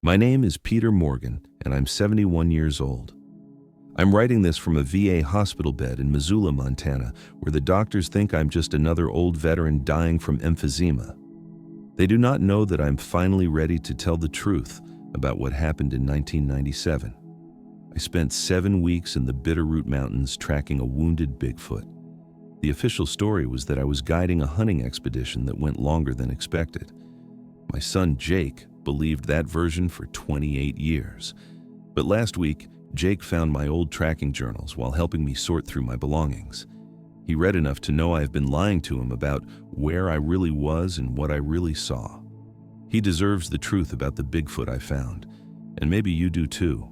My name is Peter Morgan, and I'm 71 years old. I'm writing this from a VA hospital bed in Missoula, Montana, where the doctors think I'm just another old veteran dying from emphysema. They do not know that I'm finally ready to tell the truth about what happened in 1997. I spent 7 weeks in the Bitterroot Mountains tracking a wounded Bigfoot. The official story was that I was guiding a hunting expedition that went longer than expected. My son Jake believed that version for 28 years. But last week, Jake found my old tracking journals while helping me sort through my belongings. He read enough to know I've been lying to him about where I really was and what I really saw. He deserves the truth about the Bigfoot I found, and maybe you do too.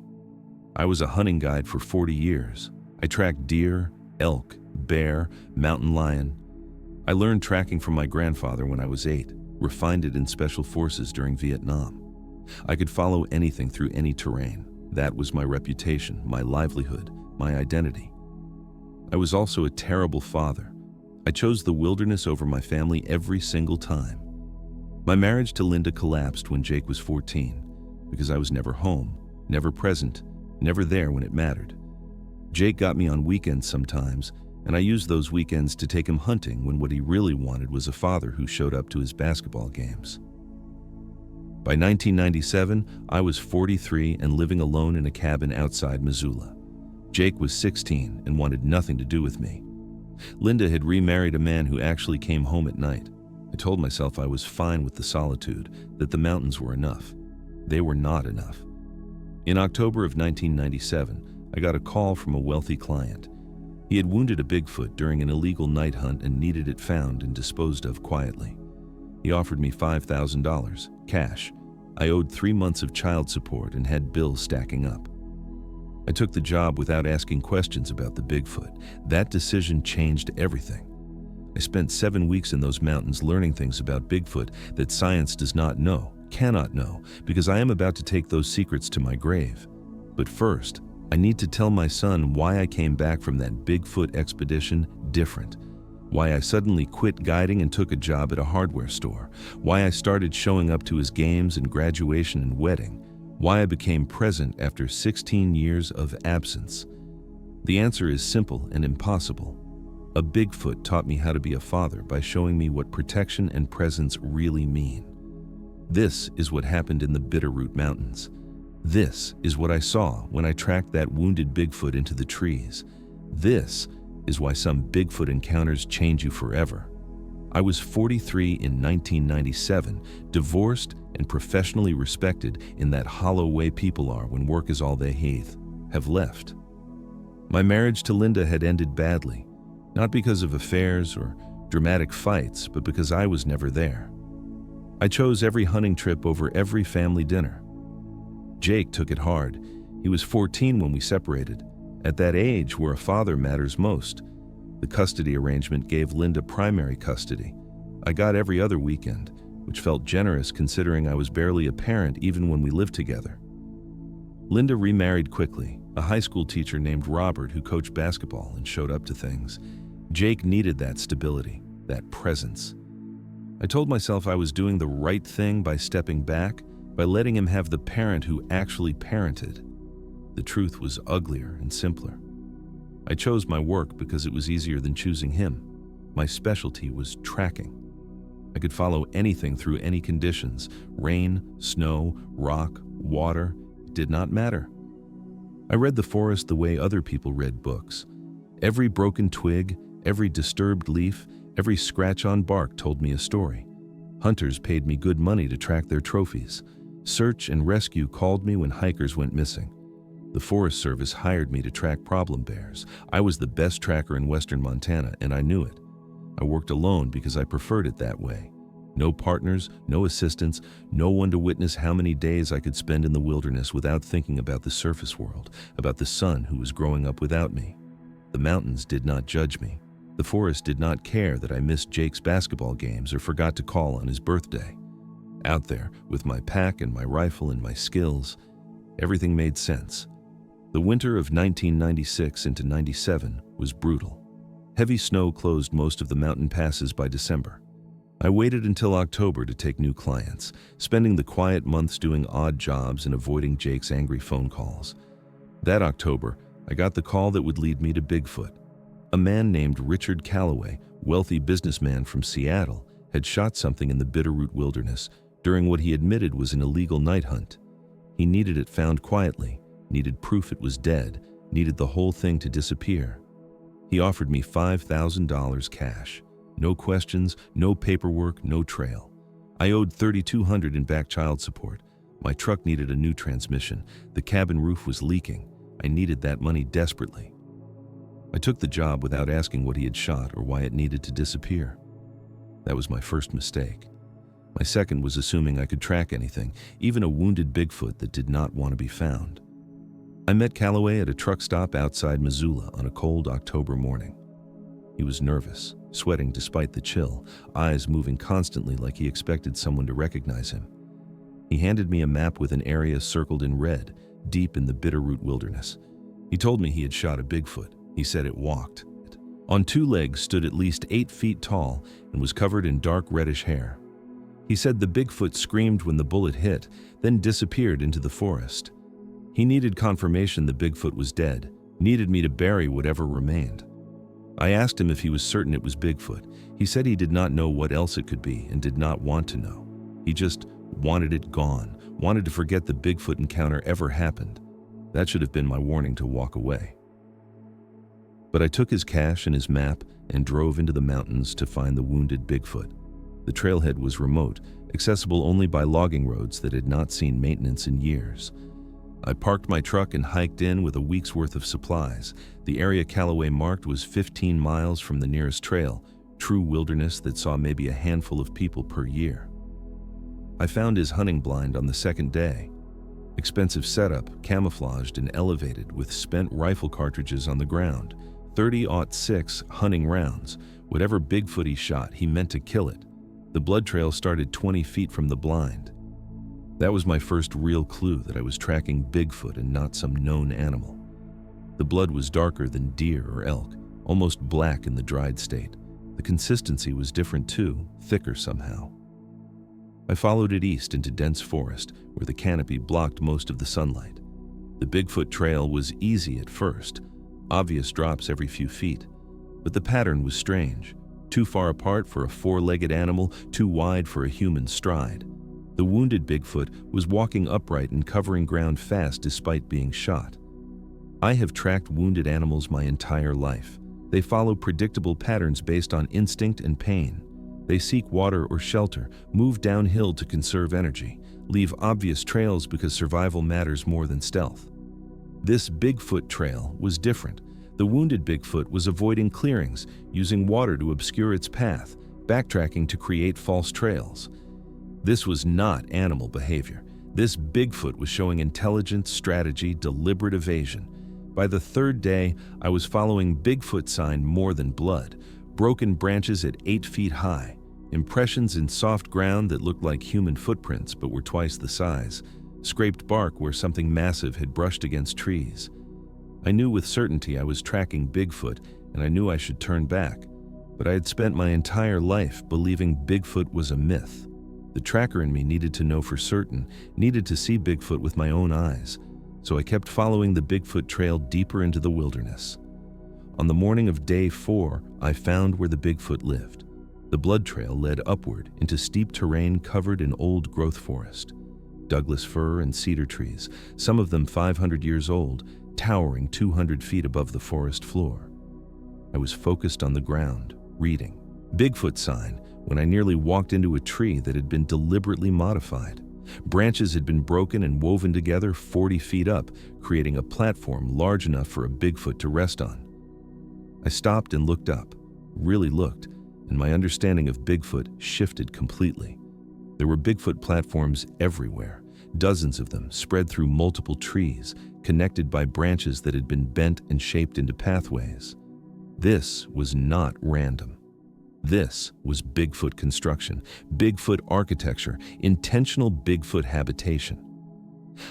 I was a hunting guide for 40 years. I tracked deer, elk, bear, mountain lion. I learned tracking from my grandfather when I was 8, refined it in special forces during Vietnam. I could follow anything through any terrain. That was my reputation, my livelihood, my identity. I was also a terrible father. I chose the wilderness over my family every single time. My marriage to Linda collapsed when Jake was 14 because I was never home, never present, never there when it mattered. Jake got me on weekends sometimes, and I used those weekends to take him hunting when what he really wanted was a father who showed up to his basketball games. By 1997, I was 43 and living alone in a cabin outside Missoula. Jake was 16 and wanted nothing to do with me. Linda had remarried a man who actually came home at night. I told myself I was fine with the solitude, that the mountains were enough. They were not enough. In October of 1997, I got a call from a wealthy client. He had wounded a Bigfoot during an illegal night hunt and needed it found and disposed of quietly. He offered me $5,000, cash. I owed 3 months of child support and had bills stacking up. I took the job without asking questions about the Bigfoot. That decision changed everything. I spent 7 weeks in those mountains learning things about Bigfoot that science does not know, cannot know, because I am about to take those secrets to my grave. But first, I need to tell my son why I came back from that Bigfoot expedition different. Why I suddenly quit guiding and took a job at a hardware store. Why I started showing up to his games and graduation and wedding. Why I became present after 16 years of absence. The answer is simple and impossible. A Bigfoot taught me how to be a father by showing me what protection and presence really mean. This is what happened in the Bitterroot Mountains. This is what I saw when I tracked that wounded Bigfoot into the trees. This is why some Bigfoot encounters change you forever. I was 43 in 1997, divorced and professionally respected in that hollow way people are when work is all they have left. My marriage to Linda had ended badly, not because of affairs or dramatic fights, but because I was never there. I chose every hunting trip over every family dinner. Jake took it hard. He was 14 when we separated, at that age where a father matters most. The custody arrangement gave Linda primary custody. I got every other weekend, which felt generous considering I was barely a parent even when we lived together. Linda remarried quickly, a high school teacher named Robert who coached basketball and showed up to things. Jake needed that stability, that presence. I told myself I was doing the right thing by stepping back, by letting him have the parent who actually parented. The truth was uglier and simpler. I chose my work because it was easier than choosing him. My specialty was tracking. I could follow anything through any conditions, rain, snow, rock, water, it did not matter. I read the forest the way other people read books. Every broken twig, every disturbed leaf, every scratch on bark told me a story. Hunters paid me good money to track their trophies. Search and rescue called me when hikers went missing. The Forest Service hired me to track problem bears. I was the best tracker in western Montana, and I knew it. I worked alone because I preferred it that way. No partners, no assistants, no one to witness how many days I could spend in the wilderness without thinking about the surface world, about the son who was growing up without me. The mountains did not judge me. The forest did not care that I missed Jake's basketball games or forgot to call on his birthday. Out there, with my pack and my rifle and my skills, everything made sense. The winter of 1996 into 97 was brutal. Heavy snow closed most of the mountain passes by December. I waited until October to take new clients, spending the quiet months doing odd jobs and avoiding Jake's angry phone calls. That October, I got the call that would lead me to Bigfoot. A man named Richard Calloway, wealthy businessman from Seattle, had shot something in the Bitterroot Wilderness during what he admitted was an illegal night hunt. He needed it found quietly, needed proof it was dead, needed the whole thing to disappear. He offered me $5,000 cash. No questions, no paperwork, no trail. I owed $3,200 in back child support. My truck needed a new transmission. The cabin roof was leaking. I needed that money desperately. I took the job without asking what he had shot or why it needed to disappear. That was my first mistake. My second was assuming I could track anything, even a wounded Bigfoot that did not want to be found. I met Calloway at a truck stop outside Missoula on a cold October morning. He was nervous, sweating despite the chill, eyes moving constantly like he expected someone to recognize him. He handed me a map with an area circled in red, deep in the Bitterroot Wilderness. He told me he had shot a Bigfoot. He said it walked. On two legs, stood at least 8 feet tall, and was covered in dark reddish hair. He said the Bigfoot screamed when the bullet hit, then disappeared into the forest. He needed confirmation the Bigfoot was dead, needed me to bury whatever remained. I asked him if he was certain it was Bigfoot. He said he did not know what else it could be and did not want to know. He just wanted it gone, wanted to forget the Bigfoot encounter ever happened. That should have been my warning to walk away. But I took his cash and his map and drove into the mountains to find the wounded Bigfoot. The trailhead was remote, accessible only by logging roads that had not seen maintenance in years. I parked my truck and hiked in with a week's worth of supplies. The area Calloway marked was 15 miles from the nearest trail, true wilderness that saw maybe a handful of people per year. I found his hunting blind on the second day. Expensive setup, camouflaged and elevated with spent rifle cartridges on the ground. 30-06 hunting rounds. Whatever Bigfoot he shot, he meant to kill it. The blood trail started 20 feet from the blind. That was my first real clue that I was tracking Bigfoot and not some known animal. The blood was darker than deer or elk, almost black in the dried state. The consistency was different too, thicker somehow. I followed it east into dense forest, where the canopy blocked most of the sunlight. The Bigfoot trail was easy at first, obvious drops every few feet, but the pattern was strange. Too far apart for a four-legged animal, too wide for a human stride. The wounded Bigfoot was walking upright and covering ground fast despite being shot. I have tracked wounded animals my entire life. They follow predictable patterns based on instinct and pain. They seek water or shelter, move downhill to conserve energy, leave obvious trails because survival matters more than stealth. This Bigfoot trail was different. The wounded Bigfoot was avoiding clearings, using water to obscure its path, backtracking to create false trails. This was not animal behavior. This Bigfoot was showing intelligence, strategy, deliberate evasion. By the third day, I was following Bigfoot sign more than blood, broken branches at 8 feet high, impressions in soft ground that looked like human footprints but were twice the size, scraped bark where something massive had brushed against trees. I knew with certainty I was tracking Bigfoot, and I knew I should turn back, but I had spent my entire life believing Bigfoot was a myth. The tracker in me needed to know for certain, needed to see Bigfoot with my own eyes, so I kept following the Bigfoot trail deeper into the wilderness. On the morning of day 4, I found where the Bigfoot lived. The blood trail led upward into steep terrain covered in old growth forest. Douglas fir and cedar trees, some of them 500 years old, towering 200 feet above the forest floor. I was focused on the ground, reading. Bigfoot sign, when I nearly walked into a tree that had been deliberately modified. Branches had been broken and woven together 40 feet up, creating a platform large enough for a Bigfoot to rest on. I stopped and looked up, really looked, and my understanding of Bigfoot shifted completely. There were Bigfoot platforms everywhere, dozens of them spread through multiple trees, connected by branches that had been bent and shaped into pathways. This was not random. This was Bigfoot construction, Bigfoot architecture, intentional Bigfoot habitation.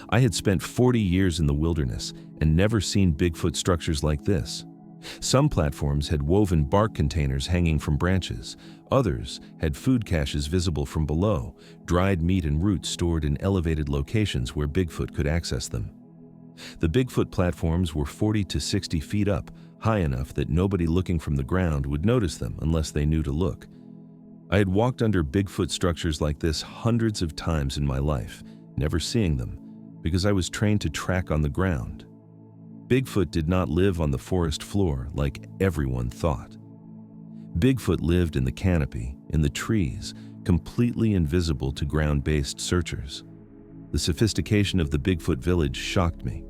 I had spent 40 years in the wilderness and never seen Bigfoot structures like this. Some platforms had woven bark containers hanging from branches. Others had food caches visible from below, dried meat and roots stored in elevated locations where Bigfoot could access them. The Bigfoot platforms were 40 to 60 feet up, high enough that nobody looking from the ground would notice them unless they knew to look. I had walked under Bigfoot structures like this hundreds of times in my life, never seeing them, because I was trained to track on the ground. Bigfoot did not live on the forest floor like everyone thought. Bigfoot lived in the canopy, in the trees, completely invisible to ground-based searchers. The sophistication of the Bigfoot village shocked me.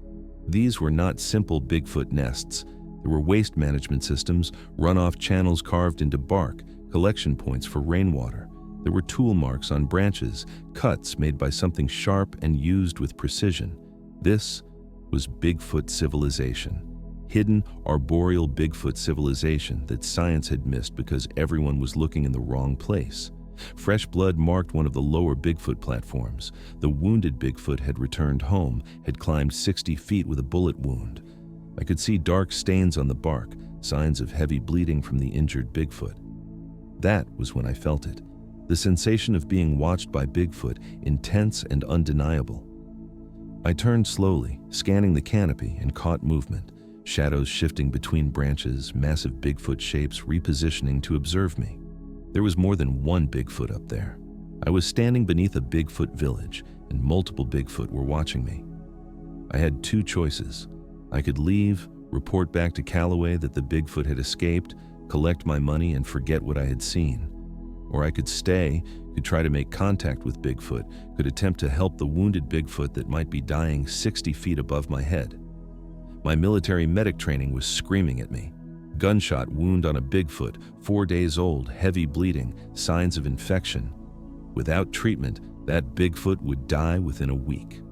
These were not simple Bigfoot nests. There were waste management systems, runoff channels carved into bark, collection points for rainwater. There were tool marks on branches, cuts made by something sharp and used with precision. This was Bigfoot civilization. Hidden, arboreal Bigfoot civilization that science had missed because everyone was looking in the wrong place. Fresh blood marked one of the lower Bigfoot platforms. The wounded Bigfoot had returned home, had climbed 60 feet with a bullet wound. I could see dark stains on the bark, signs of heavy bleeding from the injured Bigfoot. That was when I felt it. The sensation of being watched by Bigfoot, intense and undeniable. I turned slowly, scanning the canopy, and caught movement. Shadows shifting between branches, massive Bigfoot shapes repositioning to observe me. There was more than one Bigfoot up there. I was standing beneath a Bigfoot village, and multiple Bigfoot were watching me. I had two choices. I could leave, report back to Callaway that the Bigfoot had escaped, collect my money, and forget what I had seen. Or I could stay, could try to make contact with Bigfoot, could attempt to help the wounded Bigfoot that might be dying 60 feet above my head. My military medic training was screaming at me. Gunshot wound on a Bigfoot, 4 days old, heavy bleeding, signs of infection. Without treatment, that Bigfoot would die within a week.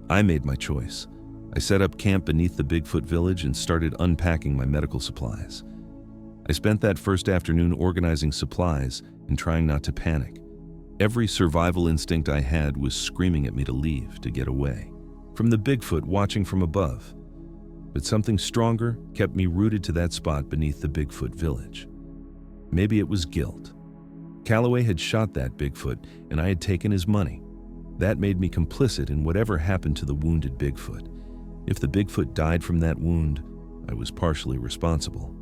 I made my choice. I set up camp beneath the Bigfoot village and started unpacking my medical supplies. I spent that first afternoon organizing supplies and trying not to panic. Every survival instinct I had was screaming at me to leave, to get away from the Bigfoot watching from above. But something stronger kept me rooted to that spot beneath the Bigfoot village. Maybe it was guilt. Callaway had shot that Bigfoot, and I had taken his money. That made me complicit in whatever happened to the wounded Bigfoot. If the Bigfoot died from that wound, I was partially responsible.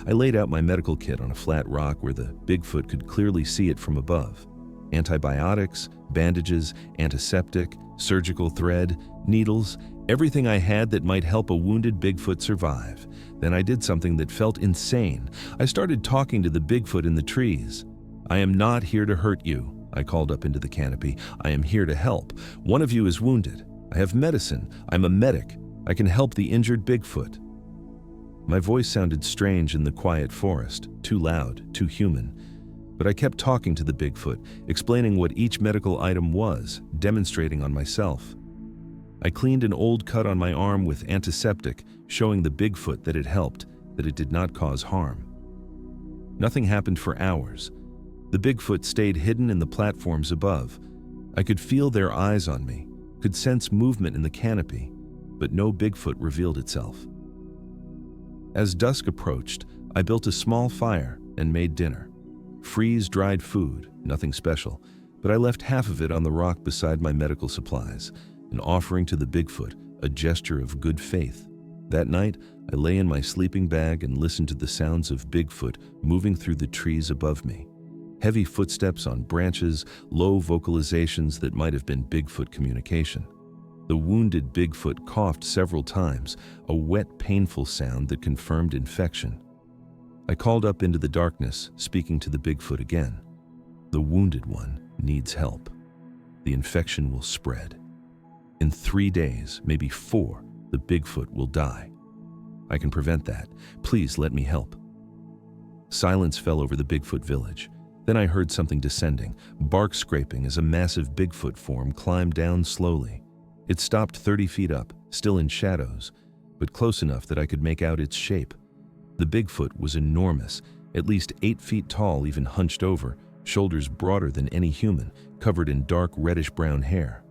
I laid out my medical kit on a flat rock where the Bigfoot could clearly see it from above. Antibiotics, bandages, antiseptic, surgical thread, needles, everything I had that might help a wounded Bigfoot survive. Then I did something that felt insane. I started talking to the Bigfoot in the trees. "I am not here to hurt you," I called up into the canopy. "I am here to help. One of you is wounded. I have medicine. I'm a medic. I can help the injured Bigfoot." My voice sounded strange in the quiet forest, too loud, too human. But I kept talking to the Bigfoot, explaining what each medical item was, demonstrating on myself. I cleaned an old cut on my arm with antiseptic, showing the Bigfoot that it helped, that it did not cause harm. Nothing happened for hours. The Bigfoot stayed hidden in the platforms above. I could feel their eyes on me, could sense movement in the canopy, but no Bigfoot revealed itself. As dusk approached, I built a small fire and made dinner. Freeze-dried food, nothing special, but I left half of it on the rock beside my medical supplies, an offering to the Bigfoot, a gesture of good faith. That night, I lay in my sleeping bag and listened to the sounds of Bigfoot moving through the trees above me. Heavy footsteps on branches, low vocalizations that might have been Bigfoot communication. The wounded Bigfoot coughed several times, a wet, painful sound that confirmed infection. I called up into the darkness, speaking to the Bigfoot again. "The wounded one needs help. The infection will spread. In 3 days, maybe 4, the Bigfoot will die. I can prevent that. Please let me help." Silence fell over the Bigfoot village. Then I heard something descending, bark scraping as a massive Bigfoot form climbed down slowly. It stopped 30 feet up, still in shadows, but close enough that I could make out its shape. The Bigfoot was enormous, at least 8 feet tall, even hunched over, shoulders broader than any human, covered in dark reddish-brown hair.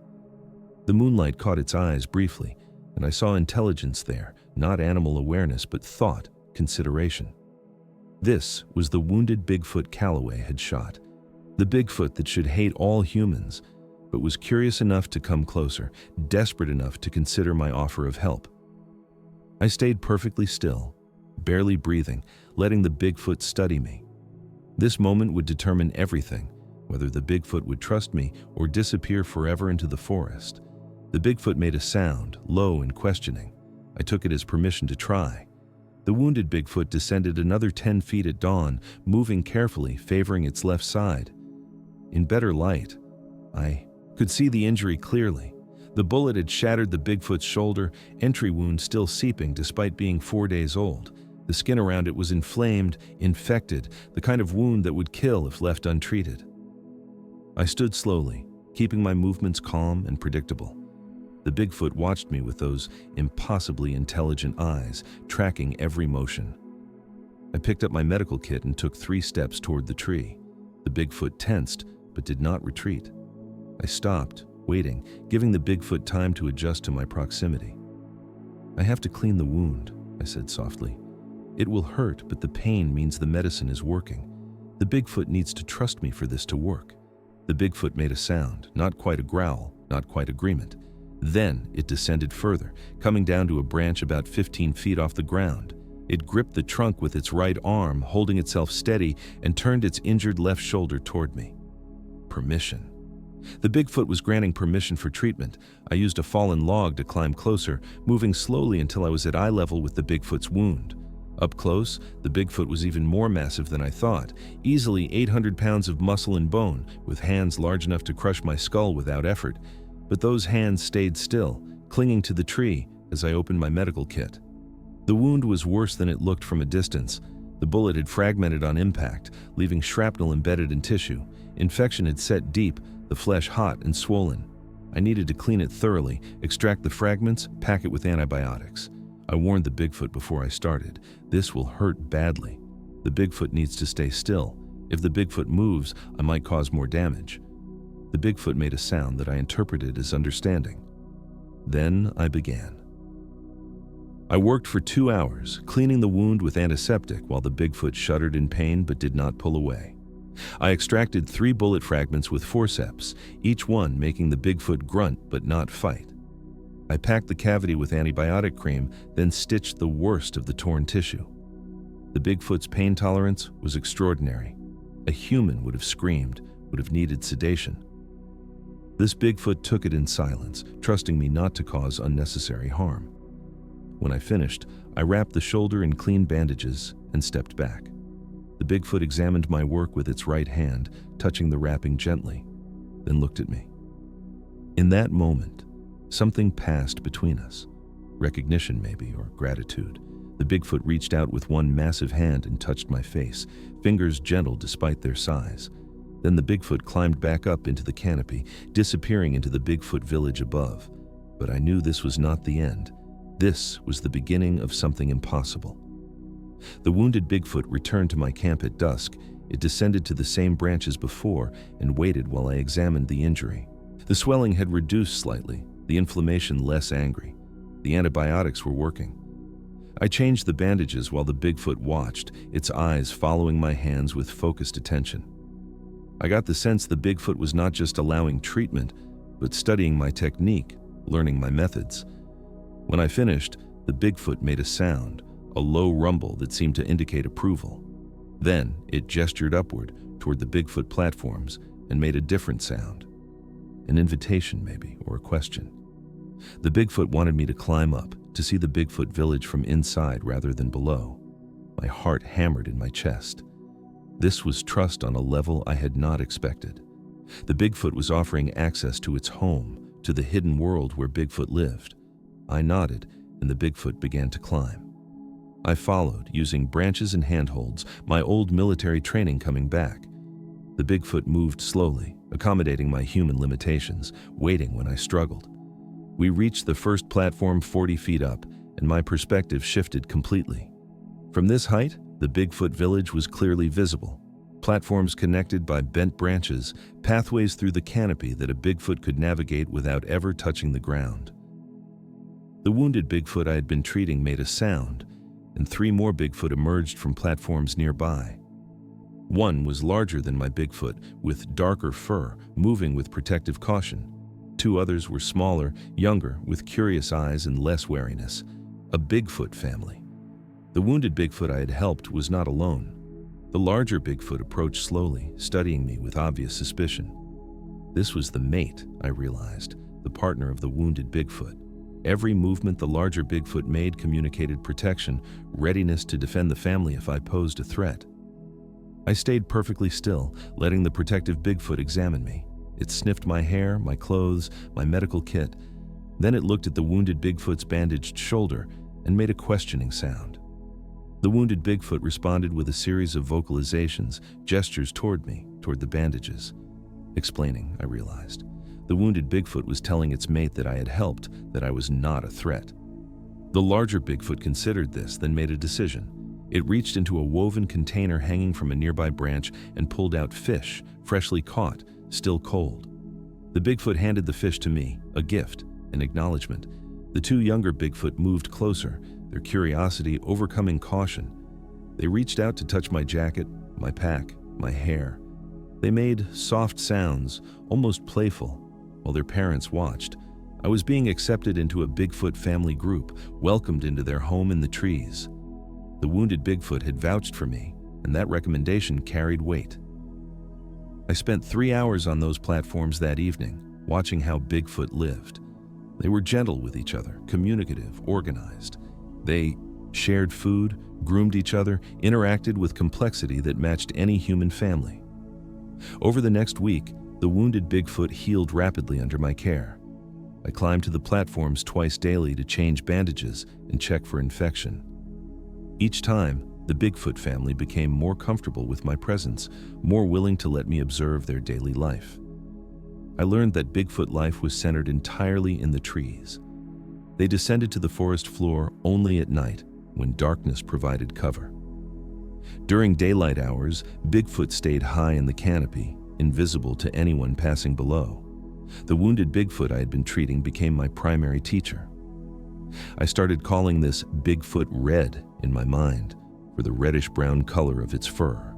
The moonlight caught its eyes briefly, and I saw intelligence there, not animal awareness, but thought, consideration. This was the wounded Bigfoot Calloway had shot. The Bigfoot that should hate all humans, but was curious enough to come closer, desperate enough to consider my offer of help. I stayed perfectly still, barely breathing, letting the Bigfoot study me. This moment would determine everything, whether the Bigfoot would trust me or disappear forever into the forest. The Bigfoot made a sound, low and questioning. I took it as permission to try. The wounded Bigfoot descended another 10 feet at dawn, moving carefully, favoring its left side. In better light, I could see the injury clearly. The bullet had shattered the Bigfoot's shoulder, entry wound still seeping despite being 4 days old. The skin around it was inflamed, infected, the kind of wound that would kill if left untreated. I stood slowly, keeping my movements calm and predictable. The Bigfoot watched me with those impossibly intelligent eyes, tracking every motion. I picked up my medical kit and took 3 steps toward the tree. The Bigfoot tensed, but did not retreat. I stopped, waiting, giving the Bigfoot time to adjust to my proximity. "I have to clean the wound," I said softly. "It will hurt, but the pain means the medicine is working. The Bigfoot needs to trust me for this to work." The Bigfoot made a sound, not quite a growl, not quite agreement. Then it descended further, coming down to a branch about 15 feet off the ground. It gripped the trunk with its right arm, holding itself steady, and turned its injured left shoulder toward me. Permission. The Bigfoot was granting permission for treatment. I used a fallen log to climb closer, moving slowly until I was at eye level with the Bigfoot's wound. Up close, the Bigfoot was even more massive than I thought, easily 800 pounds of muscle and bone, with hands large enough to crush my skull without effort. But those hands stayed still, clinging to the tree as I opened my medical kit. The wound was worse than it looked from a distance. The bullet had fragmented on impact, leaving shrapnel embedded in tissue. Infection had set deep, the flesh hot and swollen. I needed to clean it thoroughly, extract the fragments, pack it with antibiotics. I warned the Bigfoot before I started. This will hurt badly. The Bigfoot needs to stay still. If the Bigfoot moves, I might cause more damage. The Bigfoot made a sound that I interpreted as understanding. Then I began. I worked for 2 hours, cleaning the wound with antiseptic while the Bigfoot shuddered in pain but did not pull away. I extracted 3 bullet fragments with forceps, each one making the Bigfoot grunt but not fight. I packed the cavity with antibiotic cream, then stitched the worst of the torn tissue. The Bigfoot's pain tolerance was extraordinary. A human would have screamed, would have needed sedation. This Bigfoot took it in silence, trusting me not to cause unnecessary harm. When I finished, I wrapped the shoulder in clean bandages and stepped back. The Bigfoot examined my work with its right hand, touching the wrapping gently, then looked at me. In that moment, something passed between us. Recognition, maybe, or gratitude. The Bigfoot reached out with one massive hand and touched my face, fingers gentle despite their size. Then the Bigfoot climbed back up into the canopy, disappearing into the Bigfoot village above. But I knew this was not the end. This was the beginning of something impossible. The wounded Bigfoot returned to my camp at dusk. It descended to the same branch as before and waited while I examined the injury. The swelling had reduced slightly, the inflammation less angry. The antibiotics were working. I changed the bandages while the Bigfoot watched, its eyes following my hands with focused attention. I got the sense the Bigfoot was not just allowing treatment, but studying my technique, learning my methods. When I finished, the Bigfoot made a sound, a low rumble that seemed to indicate approval. Then it gestured upward toward the Bigfoot platforms and made a different sound. An invitation, maybe, or a question. The Bigfoot wanted me to climb up, to see the Bigfoot village from inside rather than below. My heart hammered in my chest. This was trust on a level I had not expected. The Bigfoot was offering access to its home, to the hidden world where Bigfoot lived. I nodded, and the Bigfoot began to climb. I followed, using branches and handholds, my old military training coming back. The Bigfoot moved slowly, accommodating my human limitations, waiting when I struggled. We reached the first platform 40 feet up, and my perspective shifted completely. From this height, the Bigfoot village was clearly visible. Platforms connected by bent branches, pathways through the canopy that a Bigfoot could navigate without ever touching the ground. The wounded Bigfoot I had been treating made a sound. and 3 more Bigfoot emerged from platforms nearby. One was larger than my Bigfoot, with darker fur, moving with protective caution. 2 others were smaller, younger, with curious eyes and less wariness. A Bigfoot family. The wounded Bigfoot I had helped was not alone. The larger Bigfoot approached slowly, studying me with obvious suspicion. This was the mate, I realized, the partner of the wounded Bigfoot. Every movement the larger Bigfoot made communicated protection, readiness to defend the family if I posed a threat. I stayed perfectly still, letting the protective Bigfoot examine me. It sniffed my hair, my clothes, my medical kit. Then it looked at the wounded Bigfoot's bandaged shoulder and made a questioning sound. The wounded Bigfoot responded with a series of vocalizations, gestures toward me, toward the bandages. Explaining, I realized. The wounded Bigfoot was telling its mate that I had helped, that I was not a threat. The larger Bigfoot considered this, then made a decision. It reached into a woven container hanging from a nearby branch and pulled out fish, freshly caught, still cold. The Bigfoot handed the fish to me, a gift, an acknowledgement. The 2 younger Bigfoot moved closer, their curiosity overcoming caution. They reached out to touch my jacket, my pack, my hair. They made soft sounds, almost playful, while their parents watched. I was being accepted into a Bigfoot family group, welcomed into their home in the trees. The wounded Bigfoot had vouched for me, and that recommendation carried weight. I spent 3 hours on those platforms that evening, watching how Bigfoot lived. They were gentle with each other, communicative, organized. They shared food, groomed each other, interacted with complexity that matched any human family. Over the next week, the wounded Bigfoot healed rapidly under my care. I climbed to the platforms twice daily to change bandages and check for infection. Each time, the Bigfoot family became more comfortable with my presence, more willing to let me observe their daily life. I learned that Bigfoot life was centered entirely in the trees. They descended to the forest floor only at night, when darkness provided cover. During daylight hours, Bigfoot stayed high in the canopy, invisible to anyone passing below. The wounded Bigfoot I had been treating became my primary teacher. I started calling this Bigfoot Red in my mind, for the reddish-brown color of its fur.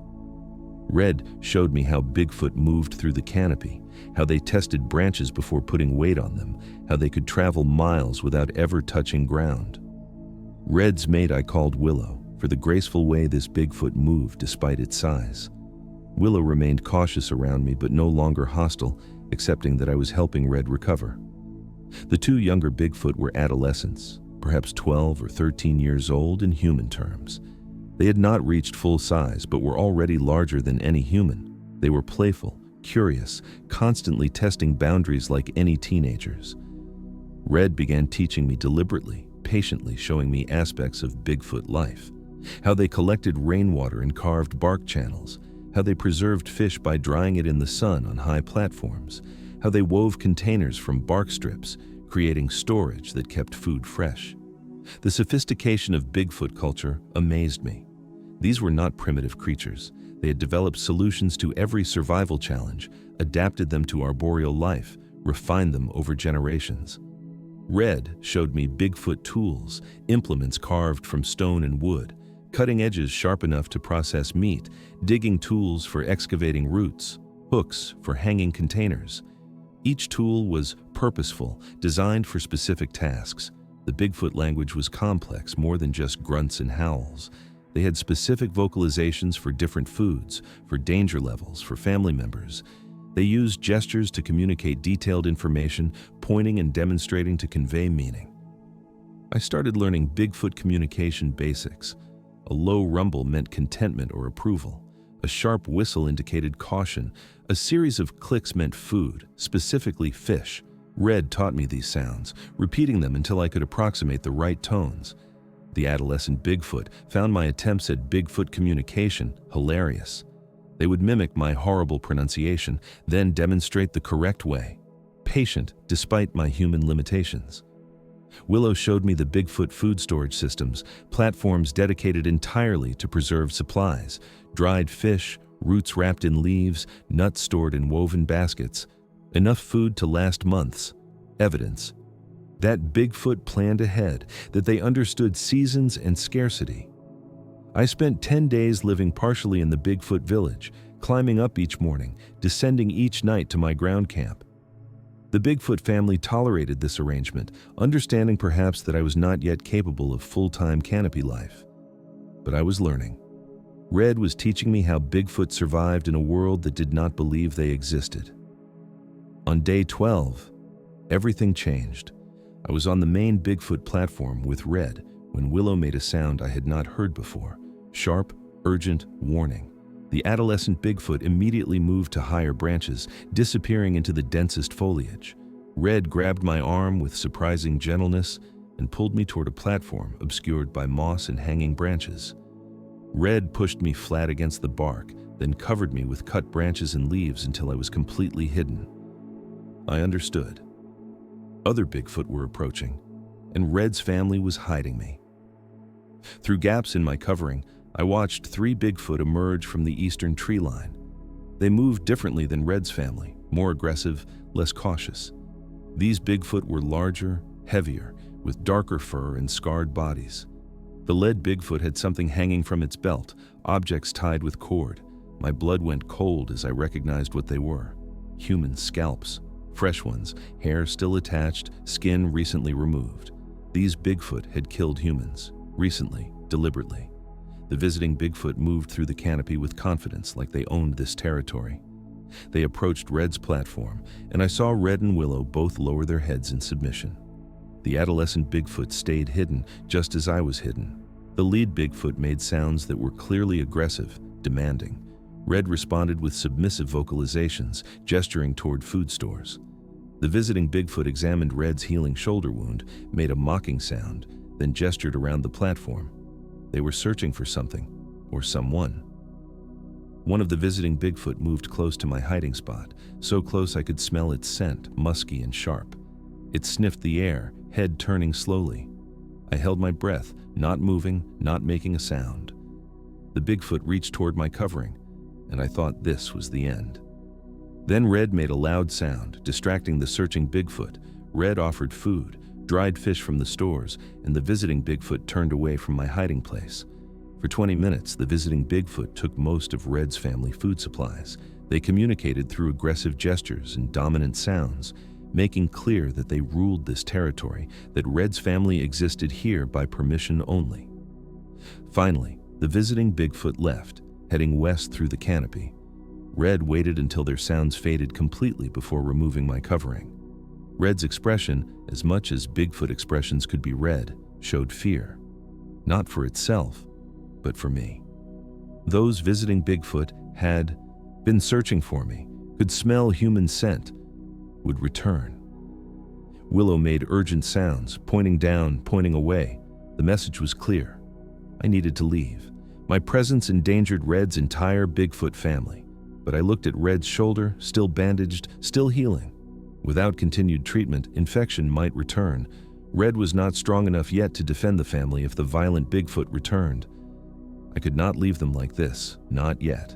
Red showed me how Bigfoot moved through the canopy, how they tested branches before putting weight on them, how they could travel miles without ever touching ground. Red's mate I called Willow, for the graceful way this Bigfoot moved despite its size. Willow remained cautious around me but no longer hostile, accepting that I was helping Red recover. The 2 younger Bigfoot were adolescents, perhaps 12 or 13 years old in human terms. They had not reached full size but were already larger than any human. They were playful, curious, constantly testing boundaries like any teenagers. Red began teaching me deliberately, patiently, showing me aspects of Bigfoot life. How they collected rainwater and carved bark channels, how they preserved fish by drying it in the sun on high platforms, how they wove containers from bark strips, creating storage that kept food fresh. The sophistication of Bigfoot culture amazed me. These were not primitive creatures. They had developed solutions to every survival challenge, adapted them to arboreal life, refined them over generations. Red showed me Bigfoot tools, implements carved from stone and wood, cutting edges sharp enough to process meat, digging tools for excavating roots, hooks for hanging containers. Each tool was purposeful, designed for specific tasks. The Bigfoot language was complex, more than just grunts and howls. They had specific vocalizations for different foods, for danger levels, for family members. They used gestures to communicate detailed information, pointing and demonstrating to convey meaning. I started learning Bigfoot communication basics. A low rumble meant contentment or approval. A sharp whistle indicated caution. A series of clicks meant food, specifically fish. Red taught me these sounds, repeating them until I could approximate the right tones. The adolescent Bigfoot found my attempts at Bigfoot communication hilarious. They would mimic my horrible pronunciation, then demonstrate the correct way, patient despite my human limitations. Willow showed me the Bigfoot food storage systems, platforms dedicated entirely to preserve supplies, dried fish, roots wrapped in leaves, nuts stored in woven baskets, enough food to last months. Evidence. That Bigfoot planned ahead, that they understood seasons and scarcity. I spent 10 days living partially in the Bigfoot village, climbing up each morning, descending each night to my ground camp. The Bigfoot family tolerated this arrangement, understanding perhaps that I was not yet capable of full-time canopy life. But I was learning. Red was teaching me how Bigfoot survived in a world that did not believe they existed. On day 12, everything changed. I was on the main Bigfoot platform with Red when Willow made a sound I had not heard before. Sharp, urgent warning. The adolescent Bigfoot immediately moved to higher branches, disappearing into the densest foliage. Red grabbed my arm with surprising gentleness and pulled me toward a platform obscured by moss and hanging branches. Red pushed me flat against the bark, then covered me with cut branches and leaves until I was completely hidden. I understood. Other Bigfoot were approaching, and Red's family was hiding me. Through gaps in my covering, I watched 3 Bigfoot emerge from the eastern tree line. They moved differently than Red's family, more aggressive, less cautious. These Bigfoot were larger, heavier, with darker fur and scarred bodies. The lead Bigfoot had something hanging from its belt, objects tied with cord. My blood went cold as I recognized what they were. Human scalps. Fresh ones, hair still attached, skin recently removed. These Bigfoot had killed humans, recently, deliberately. The visiting Bigfoot moved through the canopy with confidence, like they owned this territory. They approached Red's platform, and I saw Red and Willow both lower their heads in submission. The adolescent Bigfoot stayed hidden, just as I was hidden. The lead Bigfoot made sounds that were clearly aggressive, demanding. Red responded with submissive vocalizations, gesturing toward food stores. The visiting Bigfoot examined Red's healing shoulder wound, made a mocking sound, then gestured around the platform. They were searching for something, or someone. One of the visiting Bigfoot moved close to my hiding spot, so close I could smell its scent, musky and sharp. It sniffed the air, head turning slowly. I held my breath, not moving, not making a sound. The Bigfoot reached toward my covering, and I thought this was the end. Then Red made a loud sound, distracting the searching Bigfoot. Red offered food, dried fish from the stores, and the visiting Bigfoot turned away from my hiding place. For 20 minutes, the visiting Bigfoot took most of Red's family food supplies. They communicated through aggressive gestures and dominant sounds, making clear that they ruled this territory, that Red's family existed here by permission only. Finally, the visiting Bigfoot left, heading west through the canopy. Red waited until their sounds faded completely before removing my covering. Red's expression, as much as Bigfoot expressions could be read, showed fear. Not for itself, but for me. Those visiting Bigfoot had been searching for me, could smell human scent, would return. Willow made urgent sounds, pointing down, pointing away. The message was clear. I needed to leave. My presence endangered Red's entire Bigfoot family. But I looked at Red's shoulder, still bandaged, still healing. Without continued treatment, infection might return. Red was not strong enough yet to defend the family if the violent Bigfoot returned. I could not leave them like this, not yet.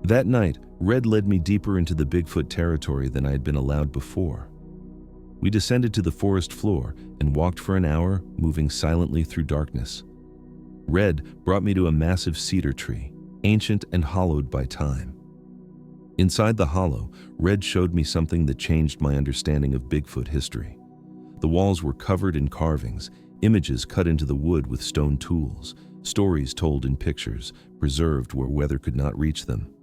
That night, Red led me deeper into the Bigfoot territory than I had been allowed before. We descended to the forest floor and walked for an hour, moving silently through darkness. Red brought me to a massive cedar tree, ancient and hollowed by time. Inside the hollow, Red showed me something that changed my understanding of Bigfoot history. The walls were covered in carvings, images cut into the wood with stone tools, stories told in pictures, preserved where weather could not reach them.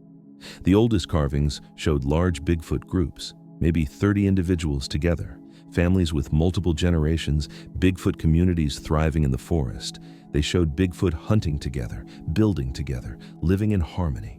The oldest carvings showed large Bigfoot groups, maybe 30 individuals together, families with multiple generations, Bigfoot communities thriving in the forest. They showed Bigfoot hunting together, building together, living in harmony.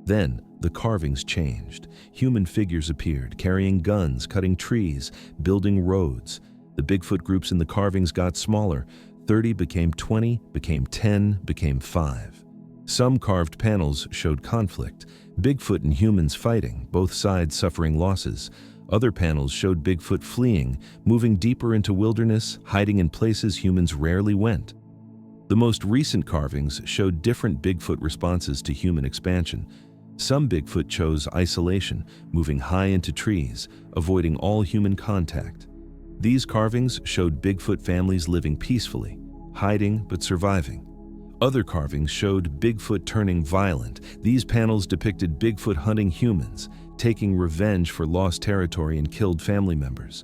Then, the carvings changed. Human figures appeared, carrying guns, cutting trees, building roads. The Bigfoot groups in the carvings got smaller. 30 became 20, became 10, became 5. Some carved panels showed conflict. Bigfoot and humans fighting, both sides suffering losses. Other panels showed Bigfoot fleeing, moving deeper into wilderness, hiding in places humans rarely went. The most recent carvings showed different Bigfoot responses to human expansion. Some Bigfoot chose isolation, moving high into trees, avoiding all human contact. These carvings showed Bigfoot families living peacefully, hiding but surviving. Other carvings showed Bigfoot turning violent. These panels depicted Bigfoot hunting humans, taking revenge for lost territory and killed family members.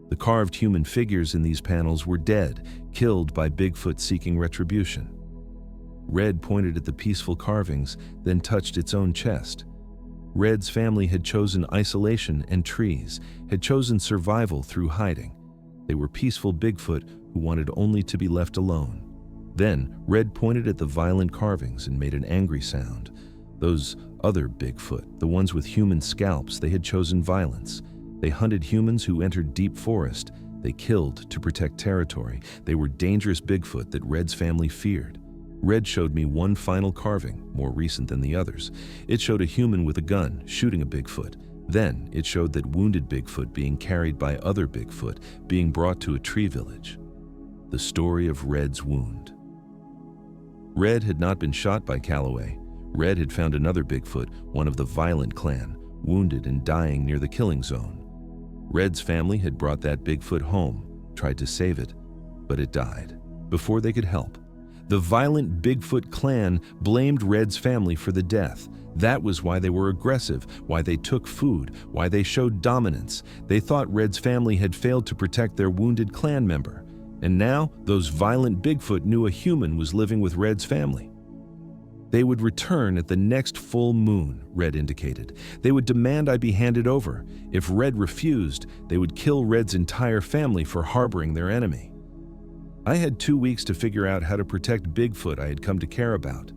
The carved human figures in these panels were dead, killed by Bigfoot seeking retribution. Red pointed at the peaceful carvings, then touched its own chest. Red's family had chosen isolation and trees, had chosen survival through hiding. They were peaceful Bigfoot who wanted only to be left alone. Then, Red pointed at the violent carvings and made an angry sound. Those other Bigfoot, the ones with human scalps, they had chosen violence. They hunted humans who entered deep forest. They killed to protect territory. They were dangerous Bigfoot that Red's family feared. Red showed me one final carving, more recent than the others. It showed a human with a gun shooting a Bigfoot. Then, it showed that wounded Bigfoot being carried by other Bigfoot, being brought to a tree village. The story of Red's wound. Red had not been shot by Calloway. Red had found another Bigfoot, one of the violent clan, wounded and dying near the killing zone. Red's family had brought that Bigfoot home, tried to save it, but it died before they could help. The violent Bigfoot clan blamed Red's family for the death. That was why they were aggressive, why they took food, why they showed dominance. They thought Red's family had failed to protect their wounded clan member. And now, those violent Bigfoot knew a human was living with Red's family. They would return at the next full moon, Red indicated. They would demand I be handed over. If Red refused, they would kill Red's entire family for harboring their enemy. I had 2 weeks to figure out how to protect Bigfoot I had come to care about.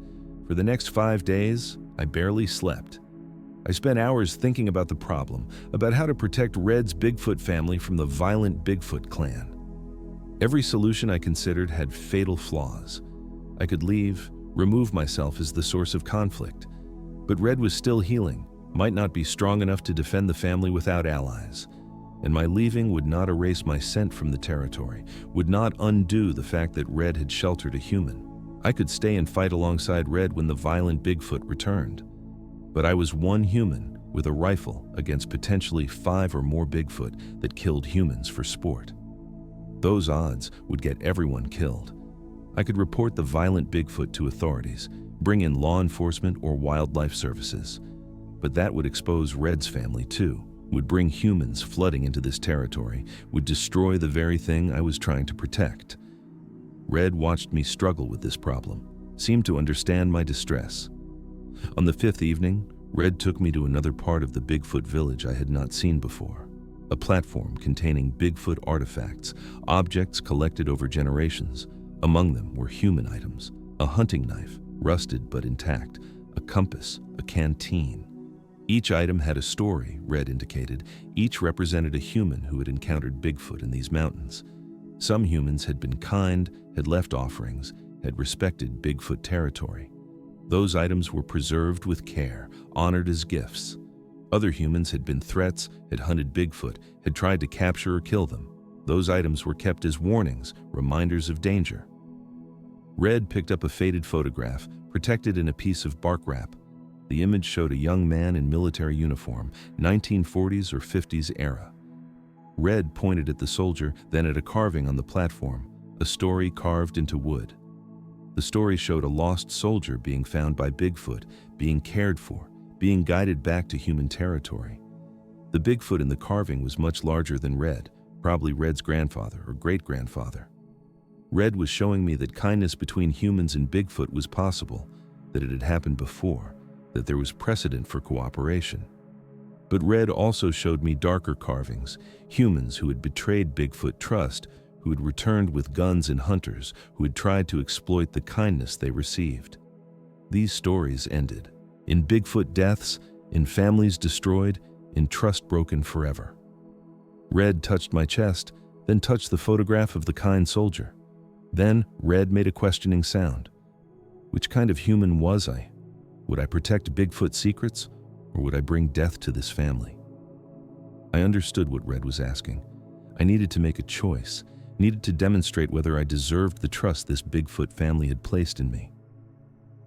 For the next 5 days, I barely slept. I spent hours thinking about the problem, about how to protect Red's Bigfoot family from the violent Bigfoot clan. Every solution I considered had fatal flaws. I could leave, remove myself as the source of conflict. But Red was still healing, might not be strong enough to defend the family without allies. And my leaving would not erase my scent from the territory, would not undo the fact that Red had sheltered a human. I could stay and fight alongside Red when the violent Bigfoot returned. But I was one human with a rifle against potentially 5 or more Bigfoot that killed humans for sport. Those odds would get everyone killed. I could report the violent Bigfoot to authorities, bring in law enforcement or wildlife services. But that would expose Red's family too, would bring humans flooding into this territory, would destroy the very thing I was trying to protect. Red watched me struggle with this problem, seemed to understand my distress. On the 5th evening, Red took me to another part of the Bigfoot village I had not seen before. A platform containing Bigfoot artifacts, objects collected over generations. Among them were human items, a hunting knife, rusted but intact, a compass, a canteen. Each item had a story, Red indicated. Each represented a human who had encountered Bigfoot in these mountains. Some humans had been kind, had left offerings, had respected Bigfoot territory. Those items were preserved with care, honored as gifts. Other humans had been threats, had hunted Bigfoot, had tried to capture or kill them. Those items were kept as warnings, reminders of danger. Red picked up a faded photograph, protected in a piece of bark wrap. The image showed a young man in military uniform, 1940s or 50s era. Red pointed at the soldier, then at a carving on the platform, a story carved into wood. The story showed a lost soldier being found by Bigfoot, being cared for, being guided back to human territory. The Bigfoot in the carving was much larger than Red, probably Red's grandfather or great-grandfather. Red was showing me that kindness between humans and Bigfoot was possible, that it had happened before, that there was precedent for cooperation. But Red also showed me darker carvings, humans who had betrayed Bigfoot trust, who had returned with guns and hunters, who had tried to exploit the kindness they received. These stories ended in Bigfoot deaths, in families destroyed, in trust broken forever. Red touched my chest, then touched the photograph of the kind soldier. Then Red made a questioning sound. Which kind of human was I? Would I protect Bigfoot secrets, or would I bring death to this family? I understood what Red was asking. I needed to make a choice, needed to demonstrate whether I deserved the trust this Bigfoot family had placed in me.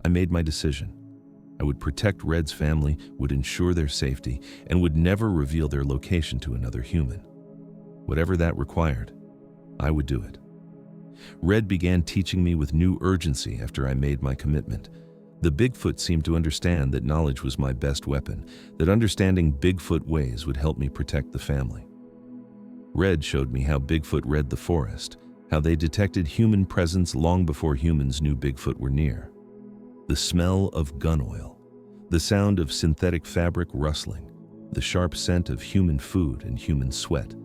I made my decision. I would protect Red's family, would ensure their safety, and would never reveal their location to another human. Whatever that required, I would do it. Red began teaching me with new urgency after I made my commitment. The Bigfoot seemed to understand that knowledge was my best weapon, that understanding Bigfoot ways would help me protect the family. Red showed me how Bigfoot read the forest, how they detected human presence long before humans knew Bigfoot were near. The smell of gun oil, the sound of synthetic fabric rustling, the sharp scent of human food and human sweat.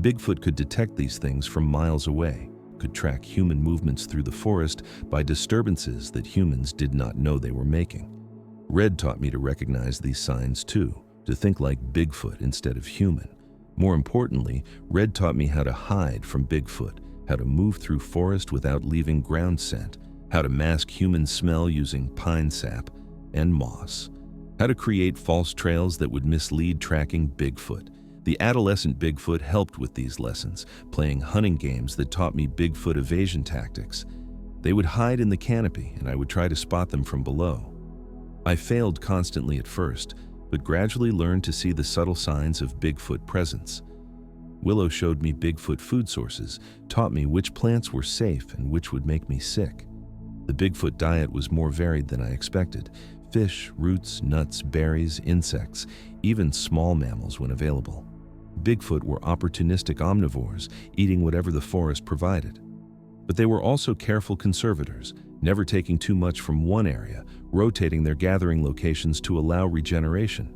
Bigfoot could detect these things from miles away, could track human movements through the forest by disturbances that humans did not know they were making. Red taught me to recognize these signs too, to think like Bigfoot instead of human. More importantly, Red taught me how to hide from Bigfoot, how to move through forest without leaving ground scent, how to mask human smell using pine sap and moss, how to create false trails that would mislead tracking Bigfoot. The adolescent Bigfoot helped with these lessons, playing hunting games that taught me Bigfoot evasion tactics. They would hide in the canopy, and I would try to spot them from below. I failed constantly at first, but gradually learned to see the subtle signs of Bigfoot presence. Willow showed me Bigfoot food sources, taught me which plants were safe and which would make me sick. The Bigfoot diet was more varied than I expected. Fish, roots, nuts, berries, insects, even small mammals when available. Bigfoot were opportunistic omnivores, eating whatever the forest provided. But they were also careful conservators, never taking too much from one area, rotating their gathering locations to allow regeneration.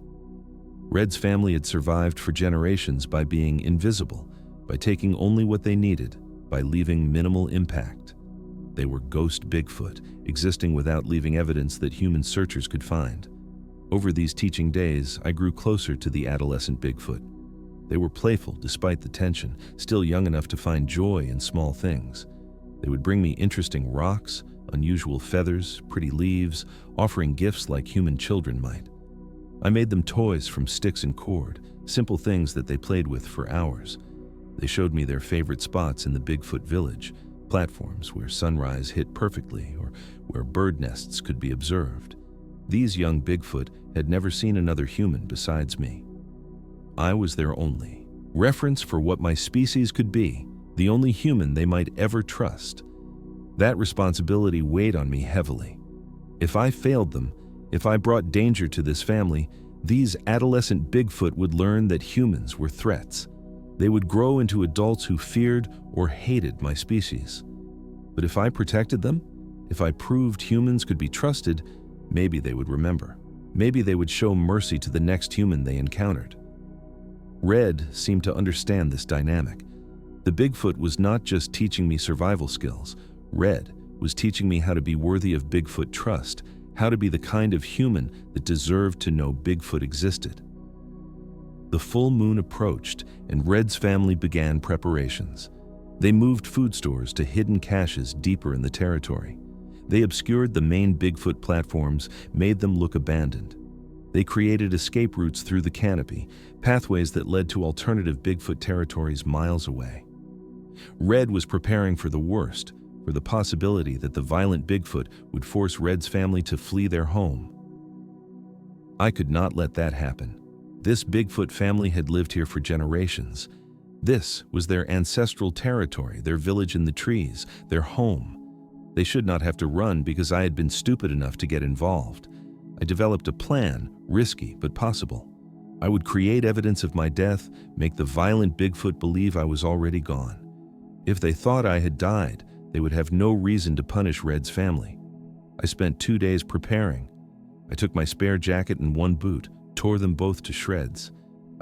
Red's family had survived for generations by being invisible, by taking only what they needed, by leaving minimal impact. They were ghost Bigfoot, existing without leaving evidence that human searchers could find. Over these teaching days, I grew closer to the adolescent Bigfoot. They were playful despite the tension, still young enough to find joy in small things. They would bring me interesting rocks, unusual feathers, pretty leaves, offering gifts like human children might. I made them toys from sticks and cord, simple things that they played with for hours. They showed me their favorite spots in the Bigfoot village, platforms where sunrise hit perfectly or where bird nests could be observed. These young Bigfoot had never seen another human besides me. I was their only reference for what my species could be, the only human they might ever trust. That responsibility weighed on me heavily. If I failed them, if I brought danger to this family, these adolescent Bigfoot would learn that humans were threats. They would grow into adults who feared or hated my species. But if I protected them, if I proved humans could be trusted, maybe they would remember. Maybe they would show mercy to the next human they encountered. Red seemed to understand this dynamic. The Bigfoot was not just teaching me survival skills. Red was teaching me how to be worthy of Bigfoot trust, how to be the kind of human that deserved to know Bigfoot existed. The full moon approached, and Red's family began preparations. They moved food stores to hidden caches deeper in the territory. They obscured the main Bigfoot platforms, made them look abandoned. They created escape routes through the canopy, pathways that led to alternative Bigfoot territories miles away. Red was preparing for the worst, for the possibility that the violent Bigfoot would force Red's family to flee their home. I could not let that happen. This Bigfoot family had lived here for generations. This was their ancestral territory, their village in the trees, their home. They should not have to run because I had been stupid enough to get involved. I developed a plan, risky but possible. I would create evidence of my death, make the violent Bigfoot believe I was already gone. If they thought I had died, they would have no reason to punish Red's family. I spent 2 days preparing. I took my spare jacket and one boot, tore them both to shreds.